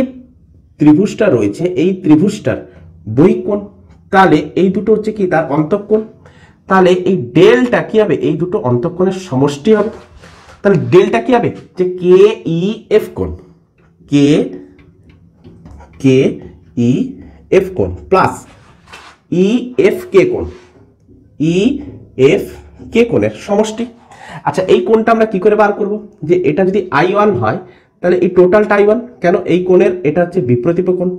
ত্রিভুজটা রয়েছে এই ত্রিভুজটার বহিঃকোণ। তাহলে এই দুটো হচ্ছে কি তার অন্তঃকোণ। তাহলে এই ডেলটা কি হবে, এই দুটো অন্তঃকোণের সমষ্টি হবে। তাহলে ডেলটা কি হবে, যে কে ই এফ কোণ, কে ই এফ কোণ প্লাস ই এফ কে কোণ, ই এফ কে কোণের সমষ্টি। আচ্ছা, এই কোণটা আমরা কি করে বার করব, যে এটা যদি I1 হয় তাহলে এই টোটালটা I1, কেন এই কোণের এটা হচ্ছে বিপ্রতীপ কোণ।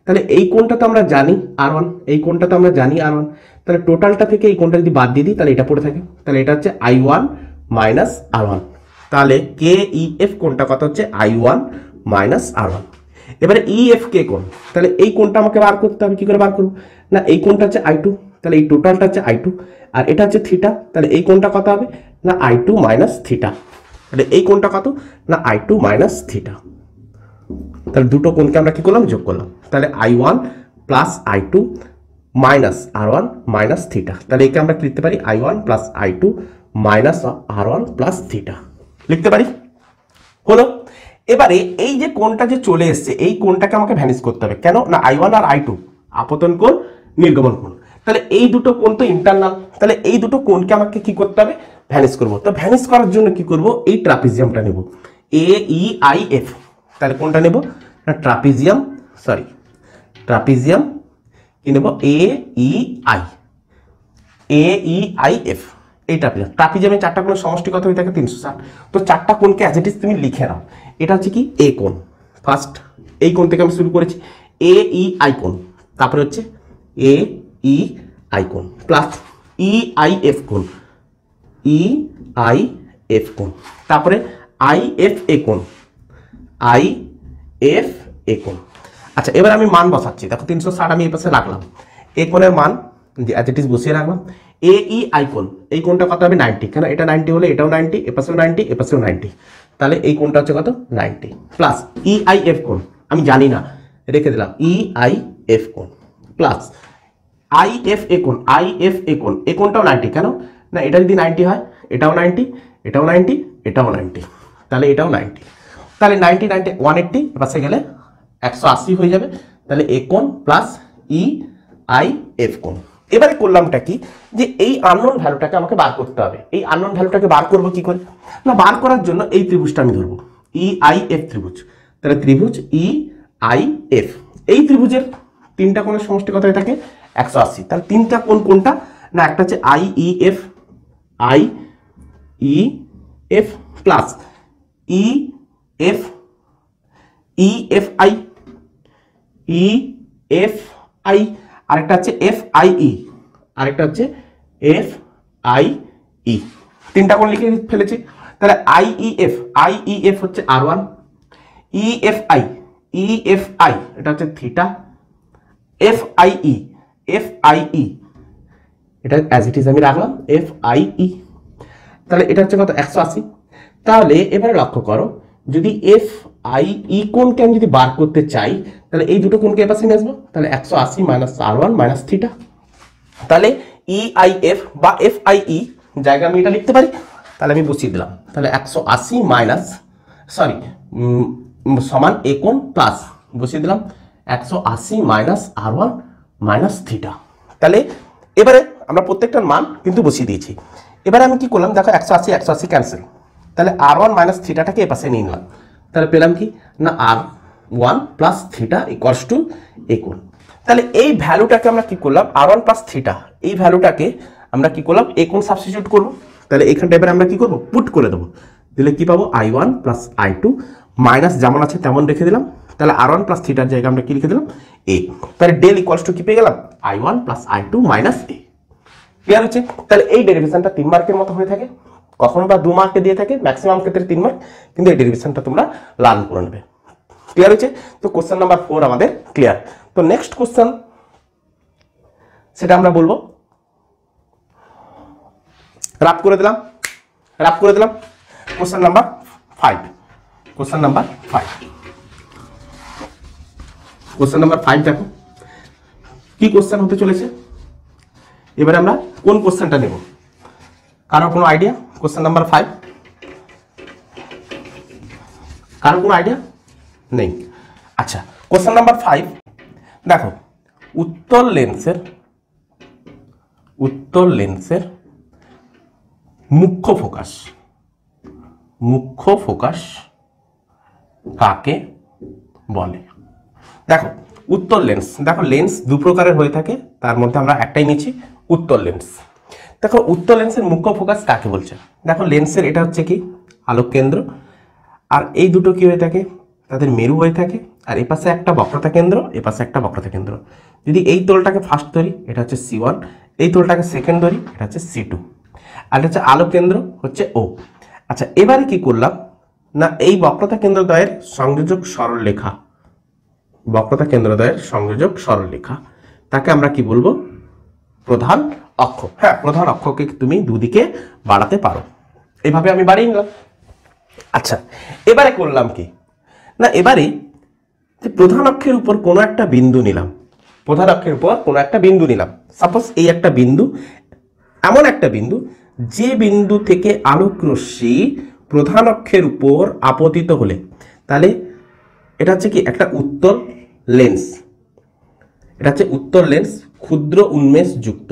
তাহলে এই কোণটা তো আমরা জানি R1, এই কোণটা তো আমরা জানি R1। তাহলে টোটালটা থেকে এই কোণটা যদি বাদ দিয়ে দিই তাহলে এটা পড়ে থাকে। তাহলে এটা হচ্ছে I1 মাইনাস R1। তাহলে কে ই এফ কোণটা কত হচ্ছে I1 মাইনাস R1। এবারে ই এফ কে কোণ, তাহলে এই কোণটা আমাকে বার করতে হবে। কি করে বার করব, না এই কোণটা হচ্ছে I2, তাহলে এই টোটালটা হচ্ছে I2 আর এটা হচ্ছে থিটা। তাহলে এই কোণটা কত হবে, না I2 মাইনাস থিটা। তাহলে এই কোণটা কত, না I2 মাইনাস থিটা। তাহলে দুটো কোণকে আমরা কি করলাম, যোগ করলাম। তাহলে I1 plus I2 minus R1 minus theta. তাহলে একে আমরা লিখতে পারি I1 plus I2 minus R1 plus theta লিখতে পারি। হলো? এবারে এই যে কোণটা যে চলে এসছে এই কোণটাকে আমাকে ভ্যানিশ করতে হবে। কেন না I1 আর I2 আপতন কোণ, নির্গমন কোণ। তাহলে এই দুটো কোণ তো ইন্টারনাল। তাহলে এই দুটো কোণকে আমাকে কি করতে হবে, ভ্যানিশ করব। তো ভ্যানিশ করার জন্য কি করব, এই ট্রাপিজিয়ামটা নেব, এ ই আই এফ। তাহলে কোনটা নেব, না ট্রাপিজিয়াম, সরি ট্রাপিজিয়াম কি নেব, এ ই আই এফ। এই ট্রাপিজিয়ামের চারটা কোণের সমষ্টি কত হয়ে থাকে 360। তো চারটা কোণকে অ্যাজ ইট ইজ তুমি লিখে নাও। এটা হচ্ছে কি এ কোণ, ফার্স্ট এই কোণ থেকে আমি শুরু করেছি, এ ই আই কোণ, তারপরে হচ্ছে এ ই আই কোণ প্লাস ই আই এফ কোণ, ই আই এফ কোণ, তারপরে আই এফ এ কোণ, আই এফ এ কোণ। আচ্ছা, এবার আমি মান বসাচ্ছি। দেখো 360 আমি এই পাশে রাখলাম, এ কোণের মান যে অ্যাজ ইট ইজ বসিয়ে রাখলাম। এ ই আই কোণ, এই কোণটা কত হবে 90, কেন এটা 90 হলে এটাও 90, এ পাশেও 90, এ পাশেও 90। তাহলে এই কোণটা হচ্ছে কত 90 প্লাস ই আই এফ কোণ আমি জানি না, রেখে দিলাম ই আই এফ কোণ প্লাস আই এফ এ কোণ, আই এফ এ কোণ, এ কোণটাও 90, কেন না এটা যদি 90 হয় এটাও 90, এটাও 90, এটাও 90, তাহলে এটাও 90। তাহলে 90 90 180 পাশে গেলে 180 হয়ে যাবে। তাহলে এ কোণ প্লাস ই আই এফ কোণ। এবারে করলামটা কি, যে এই আননোন ভ্যালুটাকে আমাকে বার করতে হবে। এই আননোন ভ্যালুটাকে বার করব কি করে, না বার করার জন্য এই ত্রিভুজটা আমি ধরবো, ই আই এফ ত্রিভুজ। তাহলে ত্রিভুজ ই আই এফ, এই ত্রিভুজের তিনটা কোণের সমষ্টি কত হয়ে থাকে 180। তাহলে তিনটা কোণ কোনটা, না একটা হচ্ছে I E F plus E F I, আরেকটা হচ্ছে এফ আই ই, আরেকটা হচ্ছে এফ আই ই। তিনটা কোণ লিখে ফেলেছি। তাহলে আই ই এফ হচ্ছে R1, ই এফ আই এটা হচ্ছে থিটা, এফ আই ই এটা অ্যাজ ইট ইজ আমি রাখলাম এফ আই ই। তাহলে এটা হচ্ছে কত 180। তাহলে এবারে লক্ষ্য করো, যদি এফ আই ই কোণকে আমি যদি বার করতে চাই তাহলে এই দুটো কোণকে এপাশে নিয়ে আসবো। তাহলে 180 মাইনাস R1 মাইনাস থিটা। তাহলে ই আই এফ বা এফ আই ই জায়গা আমি এটা লিখতে পারি। তাহলে আমি বসিয়ে দিলাম, তাহলে 180 মাইনাস সমান এ কোণ প্লাস বসিয়ে দিলাম 180 মাইনাস R1 মাইনাস থিটা। তাহলে এবারে আমরা প্রত্যেকটার মান কিন্তু বসিয়ে দিয়েছি। এবারে আমি কি করলাম, দেখো 180 ক্যান্সেল। তাহলে R1 মাইনাস থিটাটাকে এপাশে নিয়ে নিলাম। তাহলে পেলাম কি, না R1 plus theta equals to A কোণ। তাহলে এই ভ্যালুটাকে আমরা কি করলাম, R1 প্লাস থিটা, এই ভ্যালুটাকে আমরা কি করলাম এ কোণ সাবস্টিটিউট করবো। তাহলে এখানটা এবার আমরা কি করবো, পুট করে দেবো। দিলে কি পাবো, I1 প্লাস I2 মাইনাস যেমন আছে তেমন রেখে দিলাম। তাহলে R1 প্লাস থিটার জায়গায় আমরা কি লিখে দিলাম এ। তাহলে ডেল ইকুয়ালস টু কি পেয়ে গেলাম, I1 প্লাস I2 মাইনাস এ। ক্লিয়ার হচ্ছে? তাহলে এই ডেরিভেশনটা 3 মার্কের মতো হয়ে থাকে, কখনো বা 2 মার্কে দিয়ে থাকে, ম্যাক্সিমাম ক্ষেত্রে 3 মার্ক, কিন্তু এই ডেরিভেশনটা তোমরা লার্ন করে নেবে। ক্লিয়ার হয়েছে? তো কোশ্চেন নাম্বার 4 আমাদের ক্লিয়ার। তো নেক্সট কোশ্চেন সেটা আমরা বলবো রাফ করে দিলাম, রাফ করে দিলাম। Question number 5, question number 5, question number 5 দেখো কি কোশ্চেন হতে চলেছে। এবারে আমরা কোন কোশ্চেনটা নেব, কারো কোনো আইডিয়া? কোশ্চেন নাম্বার 5, কারো কোনো আইডিয়া নেই? আচ্ছা, কোশ্চেন নাম্বার 5 দেখো, উত্তল লেন্সের মুখ্য ফোকাস কাকে বলে? দেখো উত্তল লেন্স, দেখো লেন্স দু প্রকারের হয়ে থাকে, তার মধ্যে আমরা একটাই নিচ্ছি, উত্তল লেন্স। দেখো উত্তল লেন্সের মুখ্য ফোকাস কাকে বলছে? দেখো লেন্সের এটা হচ্ছে কি আলোক কেন্দ্র, আর এই দুটো কি হয়ে থাকে, তাদের মেরু হয়ে থাকে, আর এ পাশে একটা বক্রতা কেন্দ্র, এ পাশে একটা বক্রতা কেন্দ্র। যদি এই তলটাকে ফার্স্ট ধরি এটা হচ্ছে C1, এই তলটাকে সেকেন্ড ধরি এটা হচ্ছে C2, আর এটা হচ্ছে আলোক কেন্দ্র হচ্ছে O। আচ্ছা, এবারে কি করলাম না, এই বক্রতা কেন্দ্রদ্বয়ের সংযোজক সরলরেখা, বক্রতা কেন্দ্রদ্বয়ের সংযোজক সরলরেখা, তাকে আমরা কি বলবো? প্রধান অক্ষ। হ্যাঁ, প্রধান অক্ষকে তুমি দুদিকে বাড়াতে পারো, এইভাবে আমি বাড়িয়ে নিলাম। আচ্ছা, এবারে করলাম কি না, এবারে যে প্রধান অক্ষের উপর কোনো একটা বিন্দু নিলাম, প্রধান অক্ষের উপর কোনো একটা বিন্দু নিলাম। সাপোজ এই একটা বিন্দু, এমন একটা বিন্দু যে বিন্দু থেকে আলোক রশ্মি প্রধান অক্ষের উপর আপতিত হলে, তাহলে এটা হচ্ছে কি একটা উত্তল লেন্স, এটা হচ্ছে উত্তল লেন্স ক্ষুদ্র উন্মেষ যুক্ত।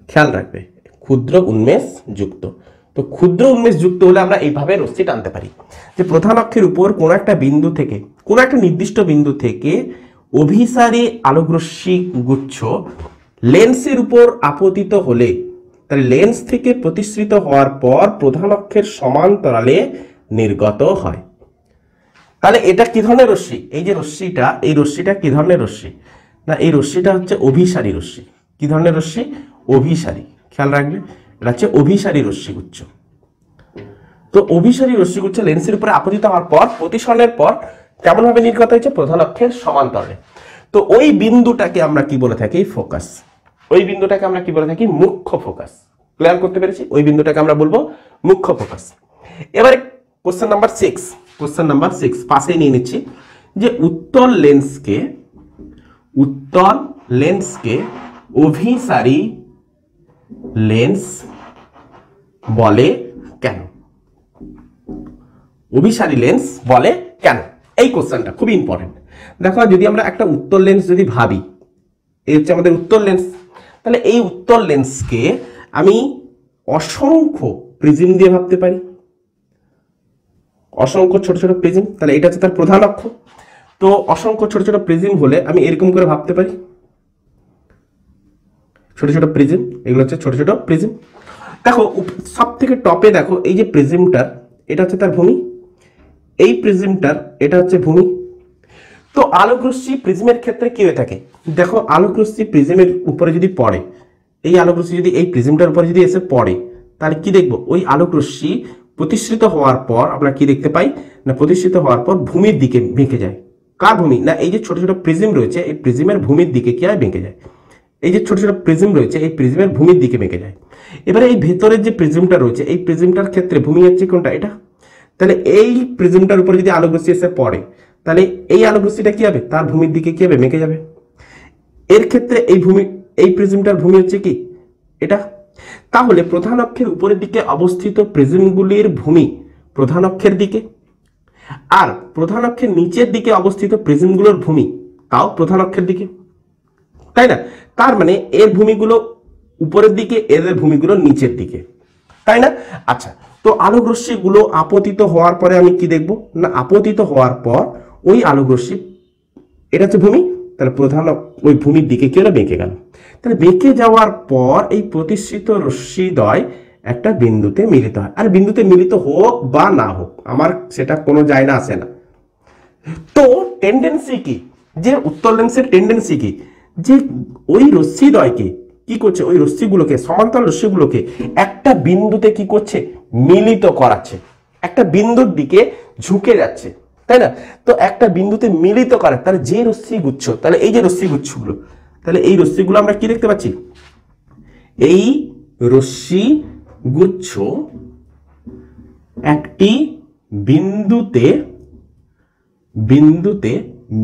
খেয়াল রাখবে, ক্ষুদ্র উন্মেষ যুক্ত। তো ক্ষুদ্র উন্মেষ যুক্ত হলে আমরা এইভাবে রশ্মি টানতে পারি যে প্রধান অক্ষের উপর কোনো একটা বিন্দু থেকে, কোনো একটা নির্দিষ্ট বিন্দু থেকে অভিসারী আলোকরশ্মি গুচ্ছ লেন্সের উপর আপতিত হলে, তাহলে লেন্স থেকে প্রতিসৃত হওয়ার পর প্রধান অক্ষের সমান্তরালে নির্গত হয়। তাহলে এটা কি ধরনের রশ্মি? এই যে রশ্মিটা, এই রশ্মিটা কি ধরনের রশ্মি না, এই রশ্মিটা হচ্ছে অভিসারী রশ্মি। কি ধরনের রশ্মি? অভিসারী। খেয়াল রাখবে, এটা হচ্ছে অভিসারী রশ্মিগুচ্ছ। তো অভিসারী রশ্মিগুচ্ছ লেন্সের উপরে আপতিত হওয়ার পর প্রতিসরণের পর কেমন ভাবে নির্গত হয়েছে? প্রধান অক্ষের সমান্তরালে। তো ওই বিন্দুটাকে আমরা কি বলে থাকি? ফোকাস। ওই বিন্দুটাকে আমরা কি বলে থাকি? মুখ্য ফোকাস। ক্লিয়ার করতে পেরেছি? ওই বিন্দুটাকে আমরা বলবো মুখ্য ফোকাস। এবারে কোশ্চেন নাম্বার 6, কোশ্চেন নাম্বার 6 পাশেই নিয়ে নিচ্ছি যে উত্তল লেন্সকে অভিসারী লেন্স বলে কেন? অভিসারী লেন্স বলে কেন? এই কোশ্চেনটা খুব ইম্পর্টেন্ট। দেখো, যদি আমরা একটা উত্তল লেন্স যদি ভাবি, এই হচ্ছে আমাদের উত্তল লেন্স, তাহলে এই উত্তল লেন্সকে আমি অসংখ্য প্রিজম দিয়ে ভাবতে পারি, অসংখ্য ছোট ছোট প্রিজম। তাহলে এটা হচ্ছে তার প্রধান অক্ষ। তো অসংখ্য ছোট ছোট প্রিজম হলে আমি এরকম করে ভাবতে পারি, ছোট ছোট প্রিজম, এগুলো হচ্ছে ছোট ছোট প্রিজম। দেখো সব থেকে টপে দেখো, এই যে প্রিজমটার এটা হচ্ছে তার ভূমি, এই প্রিজমটার এটা হচ্ছে ভূমি। তো আলোক রশ্মি প্রিজমের ক্ষেত্রে কি হয়ে থাকে? দেখো, আলোক রশ্মি প্রিজমের উপরে যদি পড়ে, এই আলোক রশ্মি যদি এই প্রিজমটার উপরে যদি এসে পড়ে, তাহলে কি দেখবো? ওই আলোক রশ্মি প্রতিসৃত হওয়ার পর আমরা কি দেখতে পাই না, প্রতিসৃত হওয়ার পর ভূমির দিকে বেঁকে যায়। কার ভূমি না, এই যে ছোট ছোট প্রিজম রয়েছে, এই প্রিজমের ভূমির দিকে কি হয়? বেঁকে যায়। এই যে ছোট ছোট প্রিজম রয়েছে, এই প্রিজমের ভূমির দিকে বেঁকে যায়। এবারে এই ভেতরের যে প্রিজমটা রয়েছে, এই প্রিজমটার ক্ষেত্রে ভূমি হচ্ছে কোনটা? এটা। তাহলে এই প্রিজমটার উপরে যদি আলোক রশ্মি এসে পড়ে, তাহলে এই আলোক রশ্মিটা কি হবে? তার ভূমির দিকে কি হবে? বেঁকে যাবে। এর ক্ষেত্রে এই ভূমি, এই প্রিজমটার ভূমি হচ্ছে কি? এটা। তাহলে প্রধান অক্ষের উপরের দিকে অবস্থিত প্রিজমগুলির ভূমি প্রধান অক্ষের দিকে, আর প্রধান অক্ষের নিচের দিকে অবস্থিত প্রিজমগুলোর ভূমি তাও প্রধান অক্ষের দিকে, তাই না? তার মানে এর ভূমিগুলো উপরের দিকে, এদের ভূমিগুলো নিচের দিকে, তাই না? আচ্ছা, তো আলোক রশ্মিগুলো আপতিত হওয়ার পরে আমি কি দেখব না, আপতিত হওয়ার পর ওই আলোক রশ্মি, এটা হচ্ছে ভূমি, তাহলে প্রধান ওই ভূমির দিকে কি হলো? বেঁকে গেল। তাহলে বেঁকে যাওয়ার পর এই প্রতিসৃত রশ্মিদ্বয় একটা বিন্দুতে মিলিত হয়। আর বিন্দুতে মিলিত হোক বা না হোক, আমার সেটা কোনো যায় না আসে না। তো টেন্ডেন্সি কি, যে উত্তল লেন্সের টেন্ডেন্সি কি, যে ওই রশ্মিদ্বয়কে কি করছে? ওই রশ্মিগুলোকে, সমান্তরাল রশ্মিগুলোকে একটা বিন্দুতে কি করছে? মিলিত করাচ্ছে, একটা বিন্দুর দিকে ঝুঁকে যাচ্ছে, তাই না? তো একটা বিন্দুতে মিলিত করে, তাহলে যে রশ্মিগুচ্ছ, তাহলে এই যে রশ্মিগুচ্ছগুলো, তাহলে এই রশ্মিগুলো আমরা কি দেখতে পাচ্ছি? এই রশ্মি গুচ্ছ একটি বিন্দুতে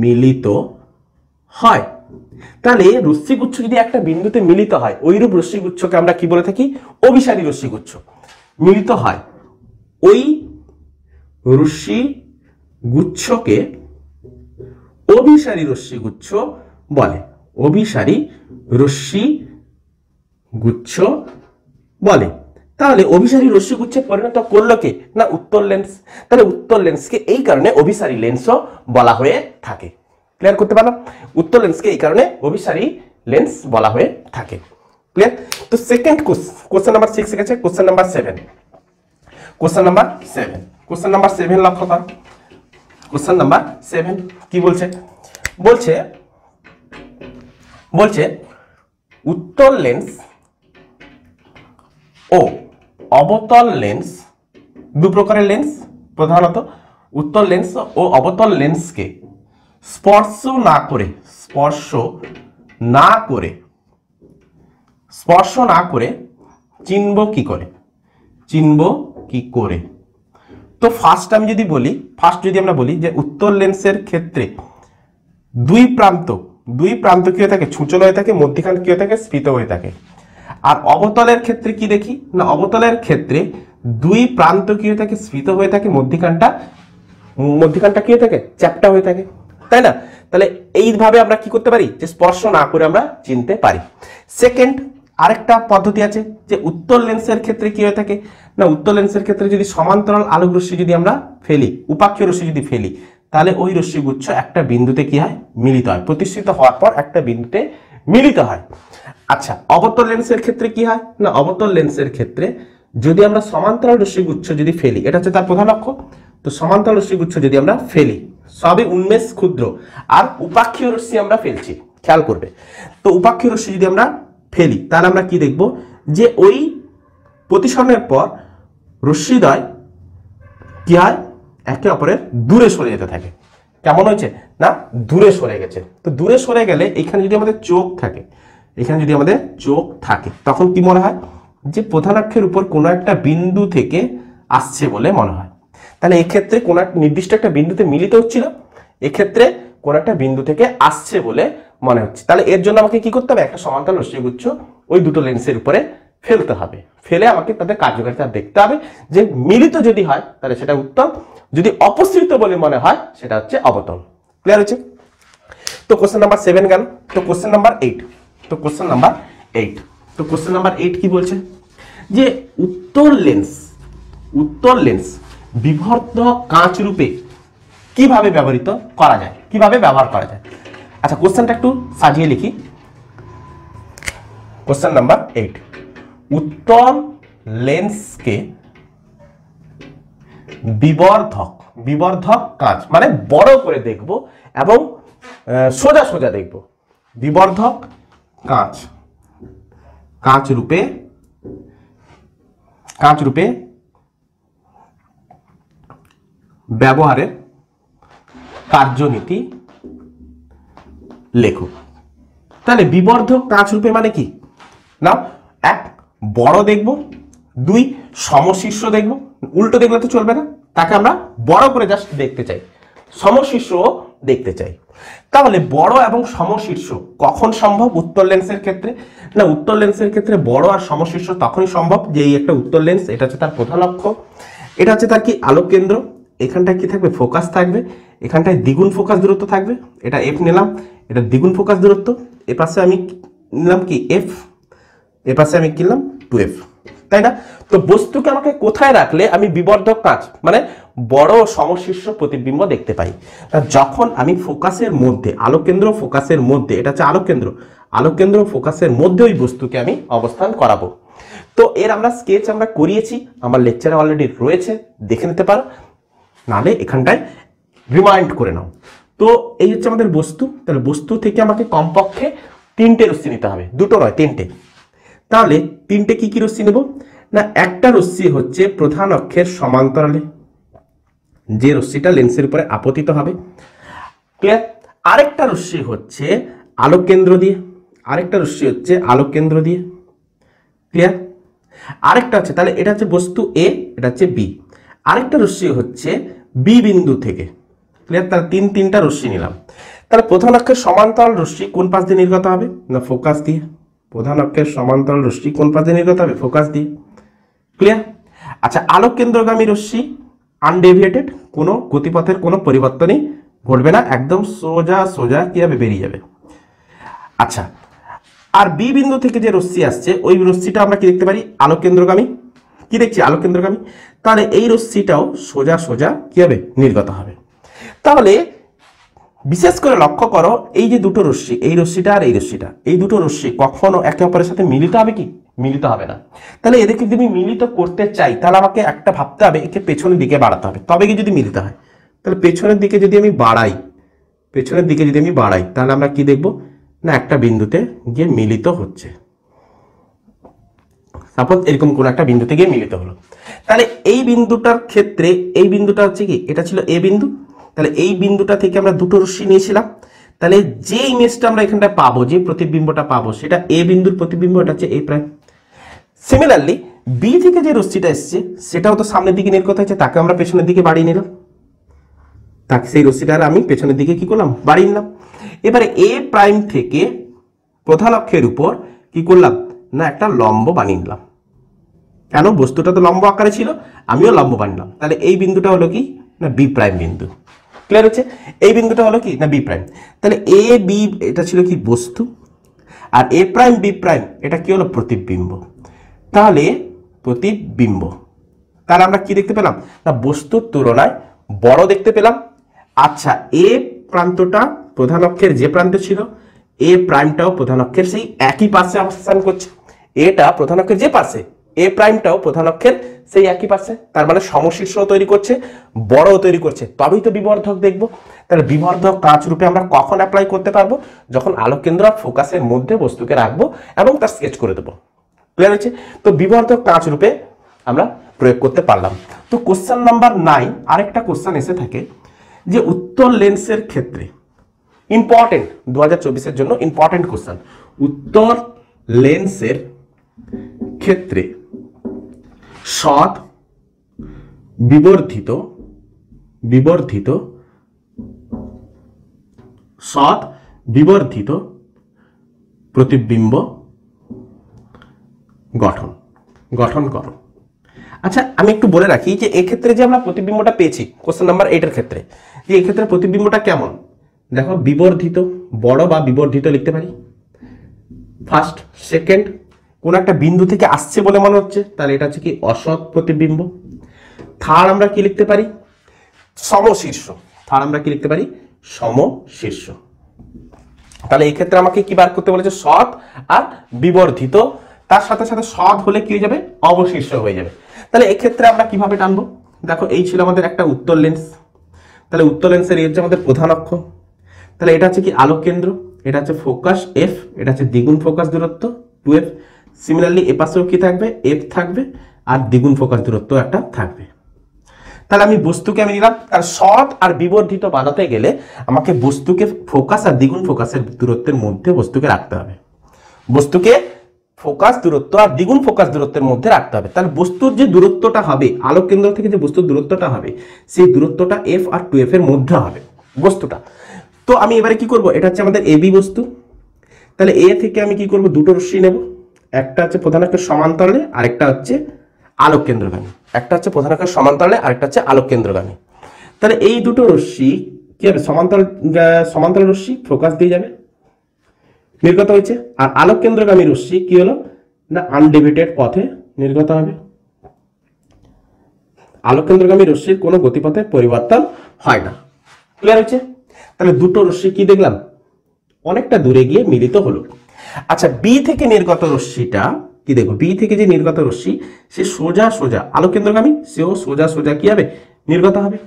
মিলিত হয়। তাহলে রশ্মিগুচ্ছ যদি একটা বিন্দুতে মিলিত হয়, ওইরূপ রশ্মিগুচ্ছকে আমরা কি বলে থাকি? অভিসারী রশ্মিগুচ্ছ। মিলিত হয়, ওই রশ্মিগুচ্ছকে অভিসারী রশ্মিগুচ্ছ বলে। অভিসারী রশ্মিগুচ্ছ বলে। তাহলে অভিসারী রশ্মিগুচ্ছে পরিণত করলো কে? না উত্তর লেন্স। তাহলে উত্তর লেন্সকে এই কারণে অভিসারী লেন্সও বলা হয়ে থাকে। ক্লিয়ার করতে পারলাম? উত্তর লেন্সকে এই কারণে অভিসারী লেন্স বলা হয়ে থাকে। ক্লিয়ার? তো সেকেন্ড কোশ্চেন নাম্বার 6 এ গেছে। Question number 7। কোশ্চেন নাম্বার 7 লক্ষ্য কর। কোশ্চেন নাম্বার 7 কি বলছে? বলছে উত্তল লেন্স ও অবতল লেন্স, দু প্রকারের লেন্স প্রধানত। উত্তল লেন্স ও অবতল লেন্সকে স্পর্শ না করে চিনব কি করে? তো ফার্স্ট যদি আমরা বলি যে উত্তল লেন্সের ক্ষেত্রে দুই প্রান্ত কি হয়ে থাকে? ছুঁচল হয়ে থাকে, মধ্যিখান কি হয়ে থাকে? স্ফীত হয়ে থাকে। আর অবতলের ক্ষেত্রে কি দেখি? না অবতলের ক্ষেত্রে দুই প্রান্ত কি হয়ে থাকে? স্ফীত হয়ে থাকে, মধ্যিখানটা কি হয়ে থাকে? চ্যাপ্টা হয়ে থাকে, তাই না? তাহলে এইভাবে আমরা কি করতে পারি? যে স্পর্শ না করে আমরা চিনতে পারি। সেকেন্ড আরেকটা পদ্ধতি আছে যে উত্তল লেন্সের ক্ষেত্রে কি হয়ে থাকে? না উত্তল লেন্সের ক্ষেত্রে যদি সমান্তরাল আলোক রশ্মি যদি আমরা ফেলি, উপাক্ষীয় রশ্মি যদি ফেলি, তাহলে ওই রশ্মিগুচ্ছ একটা বিন্দুতে কি হয়? মিলিত হয়। প্রতিষ্ঠিত হওয়ার পর একটা বিন্দুতে মিলিত হয়। আচ্ছা, অবতল লেন্সের ক্ষেত্রে কি হয়? না অবতল লেন্সের ক্ষেত্রে যদি আমরা সমান্তরাল রশ্মিগুচ্ছ যদি ফেলি, এটা হচ্ছে তার প্রধান লক্ষ্য। তো সমান্তরাল রশ্মিগুচ্ছ যদি আমরা ফেলি, সবই উন্মেষ ক্ষুদ্র, আর উপাক্ষীয় রশ্মি আমরা ফেলছি, খেয়াল করবে। তো উপাক্ষীয় রশ্মি যদি আমরা ফেলি, তাহলে আমরা কি দেখব? যে ওই প্রতিসরণের পর রশ্মিদ্বয় কি হয়? একে অপরের দূরে সরে যেতে থাকে। কেমন হয়েছে? না দূরে সরে গেছে। তো দূরে সরে গেলে এখানে যদি আমাদের চোখ থাকে, তখন কি মনে হয়? যে প্রধান অক্ষের উপর কোনো একটা বিন্দু থেকে আসছে বলে মনে হয়। তাহলে এক্ষেত্রে কোনো একটা নির্দিষ্ট একটা বিন্দুতে মিলিত হচ্ছিল, এক্ষেত্রে কোনো একটা বিন্দু থেকে আসছে বলে মনে হচ্ছে। তাহলে এর জন্য আমাকে কি করতে হবে? একটা সমান্তরাল রশ্মিগুচ্ছ ওই দুটো লেন্সের উপরে ফেলতে হবে। ফেলে আমাকে তাদের কার্যকারিতা দেখতে হবে। যে মিলিত যদি হয় তাহলে সেটা উত্তল, যদি অপসৃত বলে মনে হয় সেটা হচ্ছে অবতল। ক্লিয়ার হয়েছে? তো কোশ্চেন নাম্বার 7 গেল। তো কোশ্চেন নাম্বার 8 কি বলছে? যে উত্তল লেন্স বিবর্ধক কাঁচ রূপে কিভাবে ব্যবহার করা যায়? আচ্ছা, কোশ্চেনটা একটু সাজিয়ে লিখি। কোশ্চেন নাম্বার 8, উত্তল লেন্সকে বিবর্ধক কাঁচ মানে বড় করে দেখব এবং সোজা সোজা দেখব। বিবর্ধক কাঁচ রূপে ব্যবহারের কার্যনীতি লেখো। তাহলে বিবর্ধক কাঁচ রূপে মানে কি? না, এক বড় দেখব, দুই সমশীর্ষ দেখব। উল্টো দেখলে তো চলবে না, তাকে আমরা বড় করে জাস্ট দেখতে চাই, সমশীর্ষ দেখতে চাই। তাহলে বড় এবং সমশীর্ষ কখন সম্ভব উত্তল লেন্সের ক্ষেত্রে? না, উত্তল লেন্সের ক্ষেত্রে বড় আর সমশীর্ষ তখনই সম্ভব যে এই একটা উত্তল লেন্স, এটা হচ্ছে তার প্রধান অক্ষ, এটা হচ্ছে তার কি আলোক কেন্দ্র, এখানটায় কি থাকবে? ফোকাস থাকবে, এখানটায় দ্বিগুণ ফোকাস দূরত্ব থাকবে, এটা এফ নিলাম, এটা দ্বিগুণ ফোকাস দূরত্ব, এ পাশে আমি নিলাম কি এফ, এ পাশে আমি কিনলাম 2f, তাই না? তো বস্তুকে আমাকে কোথায় রাখলে আমি বিবর্ধক কাঁচ মানে বড় সমশীর্ষ প্রতিবিম্ব দেখতে পাই? যখন আমি ফোকাসের মধ্যে, আলোক কেন্দ্র ফোকাসের মধ্যে, এটা হচ্ছে আলোক কেন্দ্র ফোকাসের মধ্যে ওই বস্তুকে আমি অবস্থান করাবো। তো এর আমরা স্কেচ আমরা করিয়েছি, আমার লেকচারে অলরেডি রয়েছে, দেখে নিতে পারো, নাহলে এখানটায় রিমাইন্ড করে নাও। তো এই হচ্ছে আমাদের বস্তু। তাহলে বস্তু থেকে আমাকে কমপক্ষে 3টে রশ্মি নিতে হবে, দুটো নয় 3টে। তাহলে 3টে কি কি রশ্মি নেব? না, একটা রশ্মি হচ্ছে প্রধান অক্ষের সমান্তরালে, যে রশ্মিটা লেন্সের উপরে আপতিত হবে, ক্লিয়ার? আরেকটা রশ্মি হচ্ছে আলোক কেন্দ্র দিয়ে, ক্লিয়ার? আরেকটা হচ্ছে, তাহলে এটা হচ্ছে বস্তু এ, এটা হচ্ছে বি। আরেকটা রশ্মি হচ্ছে বি বিন্দু থেকে, ক্লিয়ার? তাহলে তিনটা রশ্মি নিলাম। তাহলে প্রধান অক্ষের সমান্তরাল রশ্মি কোন পাশ দিয়ে নির্গত হবে? না ফোকাস দিয়ে। প্রধান অক্ষের সমান্তরাল রশ্মি কোন পাশ দিয়ে নির্গত হবে? ফোকাস দিয়ে, ক্লিয়ার? আচ্ছা, আলোক কেন্দ্রগামী রশ্মি আনডেভিয়েটেড, কোনো গতিপথের কোনো পরিবর্তনই ঘটবে না, একদম সোজা সোজা কি হবে? বেরিয়ে যাবে। আচ্ছা, আর বি বিন্দু থেকে যে রশ্মি আসছে ওই রশ্মিটা আমরা কি দেখতে পারি? আলোক কেন্দ্রগামী। কি দেখছি? আলোক কেন্দ্রগামী। তাহলে এই রশ্মিটাও সোজা সোজা কি হবে? নির্গত হবে। তাহলে বিশেষ করে লক্ষ্য করো, এই যে দুটো রশ্মি, এই রশ্মিটা আর এই রশ্মিটা, এই দুটো রশ্মি কখনো একে অপরের সাথে মিলিত হবে কি? মিলিত হবে না। তাহলে এদেরকে যদি আমি মিলিত করতে চাই, তাহলে আমাকে একটা ভাবতে হবে, একে পেছনের দিকে বাড়াতে হবে, তবে কি যদি মিলিত হয়। তাহলে পেছনের দিকে যদি আমি বাড়াই, তাহলে আমরা কি দেখব? না একটা বিন্দুতে গিয়ে মিলিত হচ্ছে। সাপোজ এরকম কোন একটা বিন্দুতে গিয়ে মিলিত হলো। তাহলে এই বিন্দুটার ক্ষেত্রে এই বিন্দুটা হচ্ছে কি? এটা ছিল এ বিন্দু। তাহলে এই বিন্দুটা থেকে আমরা দুটো রশ্মি নিয়েছিলাম। তাহলে যে ইমেজটা আমরা এখানটা পাবো, যে প্রতিবিম্বটা পাবো, সেটা এ বিন্দুর প্রতিবিম্ব, এটা হচ্ছে এ প্রাইম। সিমিলারলি বি থেকে যে রশ্মিটা এসছে সেটাও তো সামনের দিকে নির্গত হয়েছে, তাকে আমরা পেছনের দিকে বাড়িয়ে নিলাম। তাকে সেই রশ্মিটা আমি পেছনের দিকে কি করলাম? বাড়িয়ে নিলাম। এবারে এ প্রাইম থেকে প্রধান অক্ষের উপর কি করলাম? না একটা লম্ব বানিয়ে নিলাম। কেন? বস্তুটা তো লম্ব আকারে ছিল, আমিও লম্ব বানালাম। তাহলে এই বিন্দুটা হলো কি? না বি প্রাইম বিন্দু। ক্লিয়ার হচ্ছে? এই বিন্দুটা হলো কি? না বি প্রাইম। তাহলে এ বি এটা ছিল কি? বস্তু। আর এ প্রাইম বি প্রাইম এটা কি হলো? প্রতিবিম্ব। তাহলে প্রতিবিম্ব, তাহলে আমরা কি দেখতে পেলাম? না বস্তুর তুলনায় বড় দেখতে পেলাম। আচ্ছা, এ প্রান্তটা প্রধান অক্ষের যে প্রান্তে ছিল, এ প্রাইমটাও প্রধান অক্ষের সেই একই পাশে অবস্থান করছে। এটা প্রধান অক্ষের যে পাশে, এ প্রাইমটাও প্রধান অক্ষের সেই একই পাশে, তার মানে সমশীর্ষ তৈরি করছে, বড় তৈরি করছে, তবেই তো বিবর্ধক দেখবো। তাহলে বিবর্ধক কাঁচ রূপে আমরা কখন অ্যাপ্লাই করতে পারবো? যখন আলোক কেন্দ্র আর ফোকাসের মধ্যে বস্তুকে রাখবো এবং তার স্কেচ করে দেবো। ক্লিয়ার হচ্ছে? তো বিবর্ধক কাঁচ রূপে আমরা প্রয়োগ করতে পারলাম। তো কোশ্চেন নাম্বার 9 আরেকটা কোশ্চেন এসে থাকে যে উত্তল লেন্সের ক্ষেত্রে, ইম্পর্টেন্ট 2024-এর জন্য ইম্পর্টেন্ট কোশ্চেন, উত্তল লেন্সের ক্ষেত্রে সৎ বিবর্ধিত প্রতিবিম্ব গঠন করো। আচ্ছা, আমি একটু বলে রাখি যে এক্ষেত্রে যে আমরা প্রতিবিম্বটা পেয়েছি কোশ্চেন নাম্বার 8 এর ক্ষেত্রে, যে এক্ষেত্রে প্রতিবিম্বটা কেমন? দেখো, বিবর্ধিত, বড় বা বিবর্ধিত লিখতে পারি। ফার্স্ট, সেকেন্ড, কোন একটা বিন্দু থেকে আসছে বলে মনে হচ্ছে, তাহলে এটা হচ্ছে কি? অসৎ প্রতিবিম্ব। থার্ড আমরা কি লিখতে পারি? সমশীর্ষ। সমশীর্ষ। তাহলে এই ক্ষেত্রে আমাকে কি বার করতে বলেছে? সৎ আর বিবর্ধিত, তার সাথে সাথে সৎ হলে কি হয়ে যাবে? অবশীর্ষ হয়ে যাবে। তাহলে এক্ষেত্রে আমরা কিভাবে টানবো? দেখো, এই ছিল আমাদের একটা উত্তল লেন্স। তাহলে উত্তল লেন্সের এই হচ্ছে আমাদের প্রধান অক্ষ। তাহলে এটা হচ্ছে কি? আলোক কেন্দ্র। এটা হচ্ছে ফোকাস এফ, এটা হচ্ছে দ্বিগুণ ফোকাস দূরত্ব 2f। সিমিলারলি এ পাশেও কি থাকবে? এফ থাকবে, আর দ্বিগুণ ফোকাস দূরত্ব একটা থাকবে। তাহলে আমি বস্তুকে আমি নিলাম, আর সৎ আর বিবর্ধিত বানাতে গেলে আমাকে বস্তুকে ফোকাস আর দ্বিগুণ ফোকাসের দূরত্বের মধ্যে বস্তুকে রাখতে হবে। বস্তুকে ফোকাস দূরত্ব আর দ্বিগুণ ফোকাস দূরত্বের মধ্যে রাখতে হবে। তাহলে বস্তুর যে দূরত্বটা হবে, আলোক কেন্দ্র থেকে যে বস্তুর দূরত্বটা হবে, সেই দূরত্বটা এফ আর 2f এর মধ্যে হবে বস্তুটা। তো আমি এবারে কি করব? এটা হচ্ছে আমাদের এবি বস্তু। তাহলে এ থেকে আমি কি করব? দুটো রশ্মি নেব, একটা হচ্ছে প্রধান অক্ষের সমান্তরালে, আরেকটা হচ্ছে আলোক কেন্দ্রগামী। একটা হচ্ছে প্রধান অক্ষের সমান্তরালে, আরেকটা হচ্ছে আলোক কেন্দ্রগামী। তাহলে এই দুটো রশ্মি কি হবে? সমান্তরাল রশ্মি ফোকাস দিয়ে যাবে, নির্গত হয়েছে। আর আলোক কেন্দ্রগামী রশ্মি কি হলো? না আনডেভিয়েটেড পথে নির্গত হবে। আলোক কেন্দ্রগামী রশ্মির কোনো গতিপথে পরিবর্তন হয় না। ক্লিয়ার হচ্ছে? তাহলে দুটো রশ্মি কি দেখলাম? অনেকটা দূরে গিয়ে মিলিত হলো। আচ্ছা, বি থেকে নির্গত রশ্মিটা কি দেখো? বি থেকে যে নির্গত রশ্মি, সে সোজা সোজা আলোক কেন্দ্রগামী, সেও সোজা সোজা কি হবে? নির্গত হবে।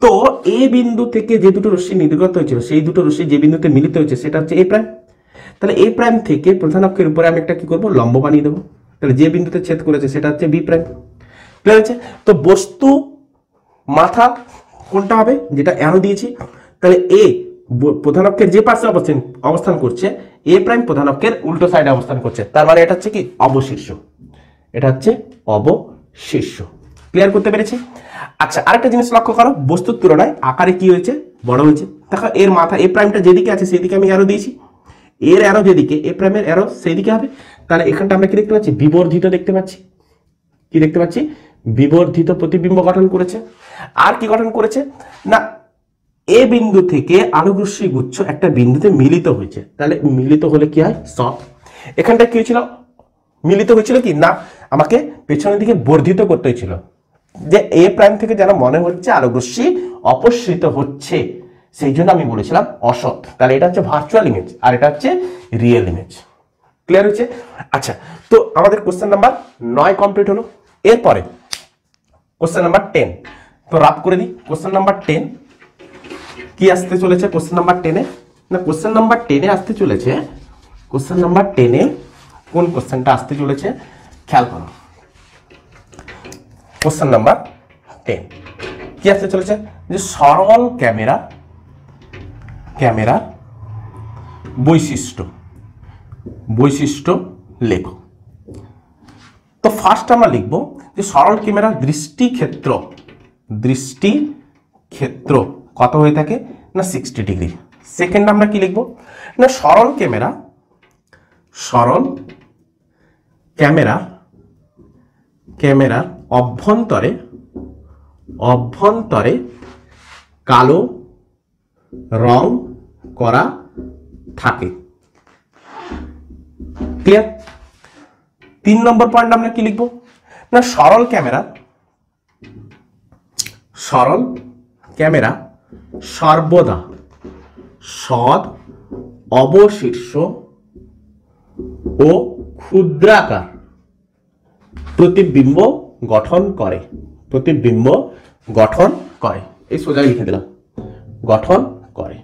তো এ বিন্দু থেকে যে দুটো রশ্মি নির্গত হয়েছিল, সেই দুটো রশ্মি যে বিন্দুতে মিলিত হয়েছে সেটা হচ্ছে এ প্রাইম। তাহলে এ প্রাইম থেকে প্রধান অক্ষের উপরে আমি একটা কি করবো? লম্ব বানিয়ে দেবো। তাহলে যে বিন্দুতে ছেদ করেছে সেটা হচ্ছে বি প্রাইম। ক্লিয়ার হচ্ছে? তো বস্তু মাথা কোনটা হবে? যেটা অ্যারো দিয়েছি। তাহলে এ প্রধান অক্ষের যে পাশে অবস্থান করছে, এ প্রাইম প্রধান অক্ষের উল্টো সাইডে অবস্থান করছে, তার মানে এটা হচ্ছে কি? অবশীর্ষ। এটা হচ্ছে অবশিষ্য। ক্লিয়ার করতে পেরেছি? আচ্ছা, আরেকটা জিনিস লক্ষ্য করো, বস্তুর তুলনায় আকারে কি হয়েছে, বড় হয়েছে। দেখো এর মাথা এ প্রাইমটা যেদিকে আছে সেদিকে আমি অ্যারো দিয়েছি, এর অ্যারো যেদিকে, এ প্রাইমের অ্যারো সেই দিকে হবে। তাহলে এখানটা আমরা কি দেখতে পাচ্ছি, বিবর্ধিত দেখতে পাচ্ছি। কি দেখতে পাচ্ছি, বিবর্ধিত প্রতিবিম্ব গঠন করেছে। আর কি গঠন করেছে না, এ বিন্দু থেকে আলোকরশ্মি গুচ্ছ একটা বিন্দুতে মিলিত হয়েছে। তাহলে মিলিত হলে কি হয়, সব। এখানটা কি হয়েছিল, মিলিত হয়েছিল কি না, আমাকে পেছনের দিকে বর্ধিত করতে হয়েছিল, যে এ প্রাইম থেকে যেন মনে হচ্ছে আলোকরশ্মি অপসৃত হচ্ছে, সেই জন্য আমি বলেছিলাম অসৎ। তাহলে এটা হচ্ছে ভার্চুয়াল ইমেজ আর এটা হচ্ছে রিয়েল ইমেজ। ক্লিয়ার হচ্ছে? আচ্ছা, তো আমাদের কোশ্চেন নাম্বার 9 কমপ্লিট হলো। এরপরে কোশ্চেন নাম্বার 10, তো রাপ করে দিই। কোশ্চেন নাম্বার 10 কি আসতে চলেছে? কোশ্চেন নাম্বার 10-এ না, কোশ্চেন নাম্বার 10-এ আসতে চলেছে, কোশ্চেন নাম্বার 10-এ কোন কোশ্চেনটা আসতে চলেছে খেয়াল করো। কোশ্চেন নাম্বার 10 কি আসতে চলেছে, যে সরল ক্যামেরা বৈশিষ্ট্য লেখো। তো ফার্স্ট আমরা লিখব যে সরল ক্যামেরার দৃষ্টিক্ষেত্র কত হয়ে থাকে না 60 ডিগ্রি। সেকেন্ড আমরা কি লিখব না, সরল ক্যামেরার অভ্যন্তরে কালো রং করা থাকে। ক্লিয়ার? 3 নম্বর পয়েন্ট আমরা কি লিখব না, সরল ক্যামেরা সর্বদা সৎ অবশীর্ষ ও ক্ষুদ্রাকার প্রতিবিম্ব গঠন করে। এই সোজা লিখে দিলাম, গঠন করে।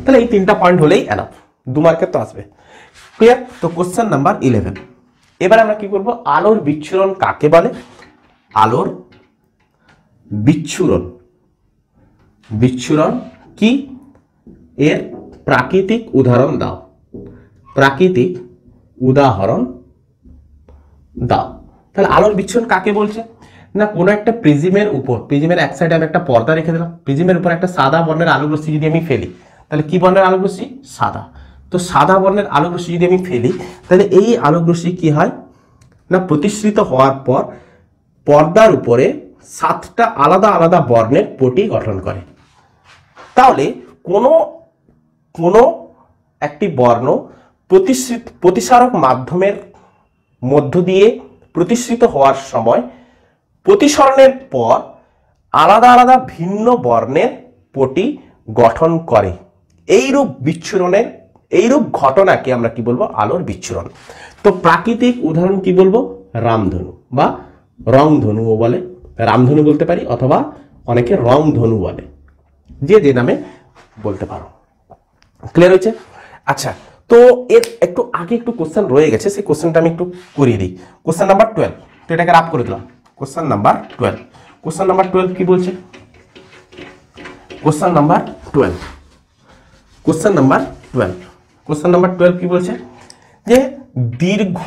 তাহলে এই 3টা পয়েন্ট হলেই এনাফ, 2 মার্কের তো আসবে। ক্লিয়ার? তো কোশ্চেন নাম্বার 11, এবার আমরা কি করব, আলোর বিচ্ছুরণ কাকে বলে? আলোর বিচ্ছুরণ কি, এর প্রাকৃতিক উদাহরণ দাও। তাহলে আলোর বিচ্ছুরণ কাকে বলছে না, কোনো একটা প্রিজমের উপর, প্রিজমের এক সাইডে আমি একটা পর্দা রেখে দিলাম, প্রিজমের উপর একটা সাদা বর্ণের আলোক রশ্মি যদি আমি ফেলি, তাহলে কি বর্ণের আলোক রশ্মি? সাদা। তো সাদা বর্ণের আলোক রশ্মি যদি আমি ফেলি, তাহলে এই আলোক রশ্মি কি হয় না, প্রতিসৃত হওয়ার পর পর্দার উপরে 7টা আলাদা আলাদা বর্ণের পটি গঠন করে। তাহলে কোনো একটি বর্ণ প্রতিসারক মাধ্যমের মধ্য দিয়ে প্রতিসৃত হওয়ার সময় প্রতিসরণের পর আলাদা আলাদা ভিন্ন বর্ণের পটি গঠন করে। এইরূপ ঘটনাকে আমরা কি বলবো, আলোর বিচ্ছুরণ। তো প্রাকৃতিক উদাহরণ কি বলবো, রামধনু বা রংধনুও বলে, রামধনু বলতে পারি, অথবা অনেকে রংধনু বলে, যে নামে বলতে পারো। ক্লিয়ার হয়েছে? আচ্ছা, তো এর একটু আগে একটু কোশ্চেন রয়ে গেছে, সেই কোশ্চেনটা আমি একটু করিয়ে দিই। কোশ্চেন নাম্বার 12, তো এটাকে রাপ করে দিলাম। কোশ্চেন নাম্বার 12 কি বলছে? কোশ্চেন নাম্বার 12 কি বলছে, যে দীর্ঘ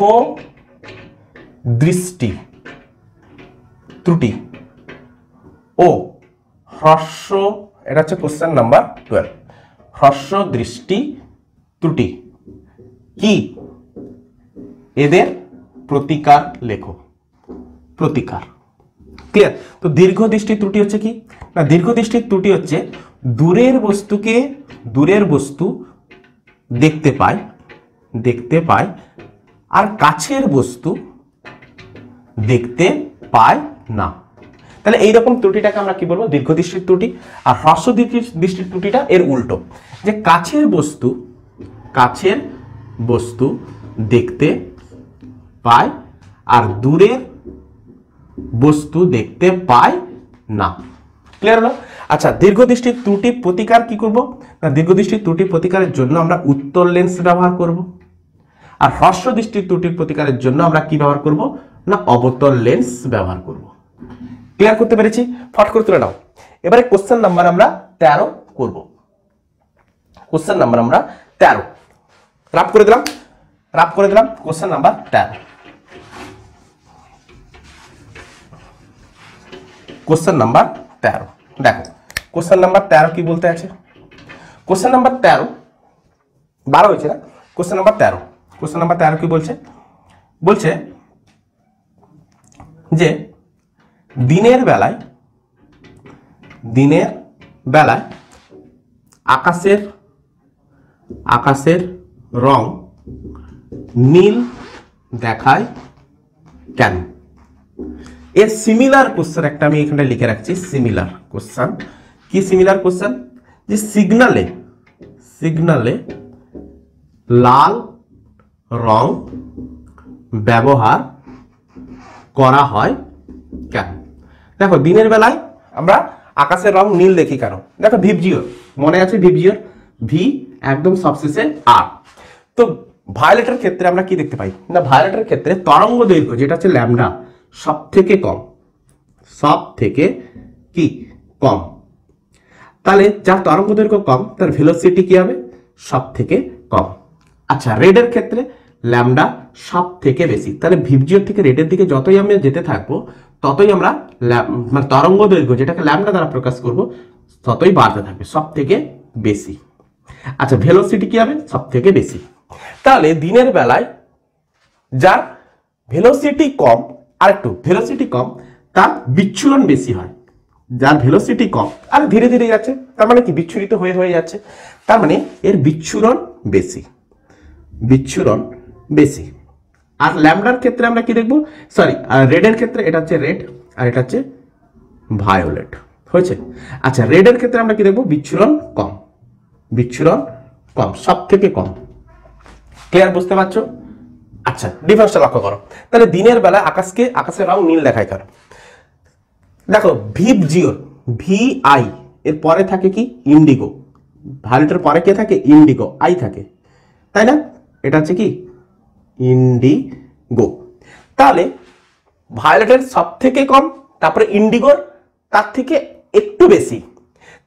দৃষ্টি ত্রুটি ও হ্রস্ব, এটা হচ্ছে কোশ্চেন নাম্বার 12, হ্রস্ব দৃষ্টি ত্রুটি কি, এদের প্রতিকার লেখো। প্রতিকার। ক্লিয়ার? তো দীর্ঘ দৃষ্টি ত্রুটি হচ্ছে কি না, দীর্ঘ দৃষ্টির ত্রুটি হচ্ছে দূরের বস্তু দেখতে পায় আর কাছের বস্তু দেখতে পায় না। তাহলে এইরকম ত্রুটিটাকে আমরা কি বলবো, দীর্ঘ দৃষ্টির ত্রুটি। আর হ্রস্ব দৃষ্টির ত্রুটিটা এর উল্টো, যে কাছের বস্তু দেখতে পায় আর দূরের বস্তু দেখতে পায় না। ক্লিয়ার হলো? আচ্ছা, দীর্ঘদৃষ্টির ত্রুটি প্রতিকার কি করব না, দীর্ঘদৃষ্টির ত্রুটি প্রতিকারের জন্য আমরা উত্তল লেন্স ব্যবহার করব। আর হ্রস্ব দৃষ্টির ত্রুটির প্রতিকারের জন্য আমরা কি ব্যবহার করব না, অবতল লেন্স ব্যবহার করব। ক্লিয়ার করতে পেরেছি? ফট করে তুলে নাও। এবারে কোশ্চেন নাম্বার আমরা 13 করব। কোশ্চেন নাম্বার আমরা 13 রাপ করে দিলাম। Question number 13 question number 13। দেখো কোশ্চেন নাম্বার 13 কি বলতে আছে। কোশ্চেন নাম্বার 13 12 হয়েছে না, কোশ্চেন নাম্বার 13। কোশ্চেন নাম্বার 13 কি বলছে, বলছে যে দিনের বেলায় আকাশের রং নীল দেখায় কেন। এর সিমিলার কোশ্চেন একটা আমি এখানে লিখে রাখছি। সিমিলার কোশ্চেন কি, সিমিলার কোশ্চেন যে সিগনালে লাল রং ব্যবহার করা হয় কেন। দেখো দিনের বেলায় আমরা আকাশের রং নীল দেখি কেন। দেখো ভিবজিওর মনে আছে, ভিবজিওর ভি একদম সবশেষে আর। তো ভায়োলেটের ক্ষেত্রে আমরা কি দেখতে পাই না, ভায়োলেটের ক্ষেত্রে তরঙ্গ দৈর্ঘ্য যেটা হচ্ছে ল্যামডা সব থেকে কম। তাহলে যার তরঙ্গ দৈর্ঘ্য কম তার ভেলোসিটি কি হবে, সব থেকে কম। আচ্ছা রেডের ক্ষেত্রে ল্যামডা সব থেকে বেশি। তাহলে ভিবজিওর থেকে রেডের দিকে যতই আমরা যেতে থাকবো ততই আমরা মানে তরঙ্গ দৈর্ঘ্য যেটাকে ল্যামডা দ্বারা প্রকাশ করব ততই বাড়তে থাকবে, সব থেকে বেশি। আচ্ছা ভেলোসিটি কি হবে, সব থেকে বেশি। তাহলে দিনের বেলায় যার ভেলোসিটি কম, আরেকটু ভেলোসিটি কম তার বিচ্ছুরণ বেশি হয়। যার ভেলোসিটি কম আর ধীরে ধীরে যাচ্ছে তার মানে কি বিচ্ছুরিত হয়ে যাচ্ছে, তার মানে এর বিচ্ছুরণ বেশি। আর ল্যামডার ক্ষেত্রে আমরা কি দেখবো, সরি রেডের ক্ষেত্রে এটা হচ্ছে রেড আর এটা হচ্ছে ভায়োলেট হয়েছে। আচ্ছা রেডের ক্ষেত্রে আমরা কি দেখবো, বিচ্ছুরণ কম, সব থেকে কম। ক্লিয়ার, বুঝতে পারছো। আচ্ছা ডিফারেন্সটা লক্ষ্য করো। তাহলে দিনের বেলা আকাশের রং নীল দেখায় কেন। দেখো ভিবজিওর VI এর পরে থাকে কি ইন্ডিগো, ভায়োলেটের পরে কে থাকে ইন্ডিগো, আই থাকে, তাই না। এটা হচ্ছে কি ইন্ডিগো। তাহলে ভায়োলেটের সব থেকে কম, তারপরে ইন্ডিগোর তার থেকে একটু বেশি।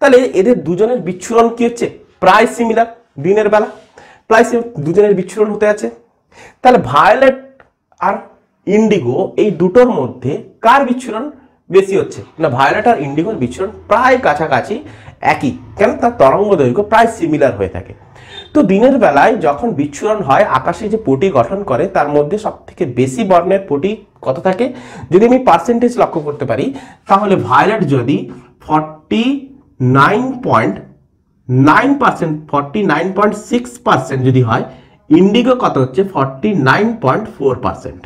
তাহলে এদের দুজনের বিচ্ছুরণ কি হচ্ছে, প্রায় সিমিলার। দিনের বেলা প্রায় দুজনের বিচ্ছুরণ হতে আছে। তাহলে ভায়োলেট আর ইন্ডিগো এই দুটোর মধ্যে কার বিচ্ছুরণ বেশি হচ্ছে না, ভায়োলেট আর ইন্ডিগোর বিচ্ছুরণ প্রায় কাছাকাছি একই, কেন তার তরঙ্গ দৈর্ঘ্য প্রায় সিমিলার হয়ে থাকে। তো দিনের বেলায় যখন বিচ্ছুরণ হয় আকাশে যে পটি গঠন করে তার মধ্যে সব থেকে বেশি বর্ণের পটি কত থাকে, যদি আমি পার্সেন্টেজ লক্ষ্য করতে পারি তাহলে ভায়োলেট যদি 49.9%, 49.6% যদি হয়, ইন্ডিগো কত হচ্ছে 49.4%।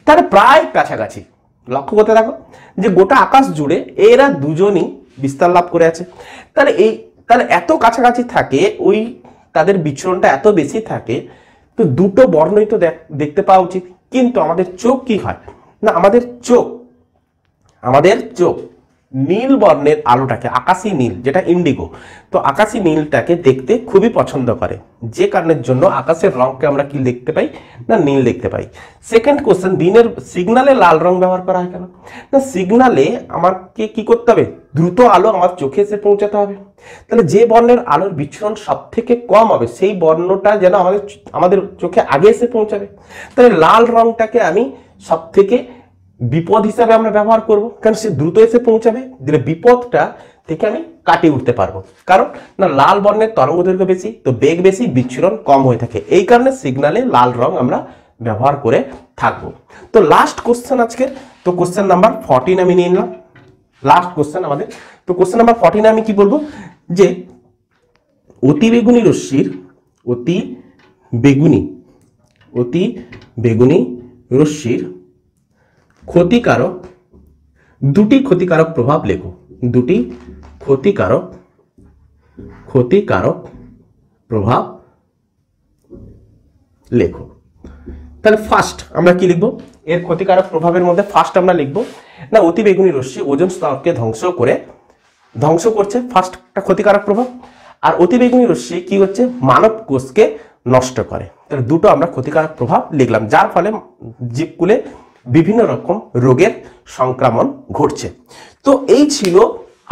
তাহলে প্রায় কাছাকাছি। লক্ষ্য করতে থাকো যে গোটা আকাশ জুড়ে এরা দুজনই বিস্তার লাভ করে আছে। তাহলে এত কাছাকাছি থাকে, ওই তাদের বিচ্ছুরণটা এত বেশি থাকে, তো দুটো বর্ণই তো দেখতে পাওয়া উচিত। কিন্তু আমাদের চোখ কি হয় না, আমাদের চোখ নীল বর্ণের আলোটাকে, আকাশী নীল যেটা ইন্ডিগো, তো আকাশী নীলটাকে দেখতে খুবই পছন্দ করে, যে কারণের জন্য আকাশের রংকে আমরা কি দেখতে পাই না, নীল দেখতে পাই। সেকেন্ড কোশ্চেন, দিনের সিগনালে লাল রং ব্যবহার করা হয় কেন না, সিগনালে আমাকে কি করতে হবে, দ্রুত আলো আমার চোখে এসে পৌঁছাতে হবে। তাহলে যে বর্ণের আলোর বিচ্ছুরণ সব থেকে কম হবে সেই বর্ণটা যেন আমাদের চোখে আগে এসে পৌঁছাবে। তাহলে লাল রংটাকে আমি সব থেকে বিপদ হিসাবে আমরা ব্যবহার করব, কারণ সে দ্রুত এসে পৌঁছাবে, দিলে বিপদটা থেকে আমি কাটিয়ে উঠতে পারবো। কারণ না লাল বর্ণের তরঙ্গ দৈর্ঘ্য বেশি, তো বেগ বেশি, বিচ্ছুরণ কম হয়ে থাকে, এই কারণে সিগনালে লাল রং আমরা ব্যবহার করে থাকবো। তো লাস্ট কোশ্চেন আজকের, তো কোশ্চেন নাম্বার 14 আমি নিয়ে নিলাম, লাস্ট কোশ্চেন আমাদের। তো কোশ্চেন নাম্বার 14 আমি কি বলবো, যে অতি বেগুনি রশ্মির দুটি ক্ষতিকারক প্রভাব লেখো। দুটি ক্ষতিকারক প্রভাব লেখো। তাহলে ফার্স্ট আমরা কি লিখবো, এর ক্ষতিকারক প্রভাবের মধ্যে ফার্স্ট আমরা লিখবো না, অতি বেগুনি রশ্মি ওজোন স্তরকে ধ্বংস করছে, ফার্স্ট একটা ক্ষতিকারক প্রভাব। আর অতি বেগুনি রশ্মি কি হচ্ছে, মানব কোষকে নষ্ট করে। তাহলে দুটো আমরা ক্ষতিকারক প্রভাব লিখলাম, যার ফলে জীবকুলে বিভিন্ন রকম রোগের সংক্রমণ ঘটছে। তো এই ছিল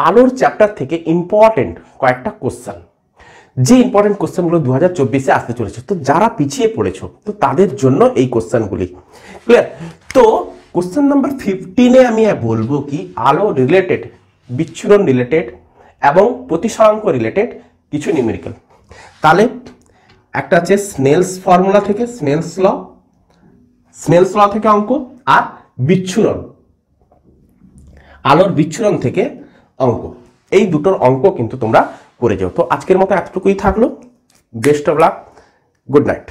আলোর চ্যাপ্টার থেকে ইম্পর্টেন্ট কয়েকটা কোশ্চেন, যে ইম্পর্টেন্ট কোশ্চেনগুলো 2024-এ আসতে চলেছে। তো যারা পিছিয়ে পড়েছো তো তাদের জন্য এই কোশ্চেনগুলি ক্লিয়ার। তো কোশ্চেন নাম্বার 15-এ আমি বলবো কি আলো রিলেটেড, বিচ্ছুরণ রিলেটেড এবং প্রতিসরাঙ্ক রিলেটেড কিছু নিউমেরিক্যাল। তাহলে একটা আছে স্নেলস ফর্মুলা থেকে, স্নেলস ল থেকে অঙ্ক, আর বিচ্ছুরণ, আলোর বিচ্ছুরণ থেকে অঙ্ক, এই দুটোর অঙ্ক কিন্তু তোমরা করে যাও। তো আজকের মতো এতটুকুই থাকলো। Best of luck, good night.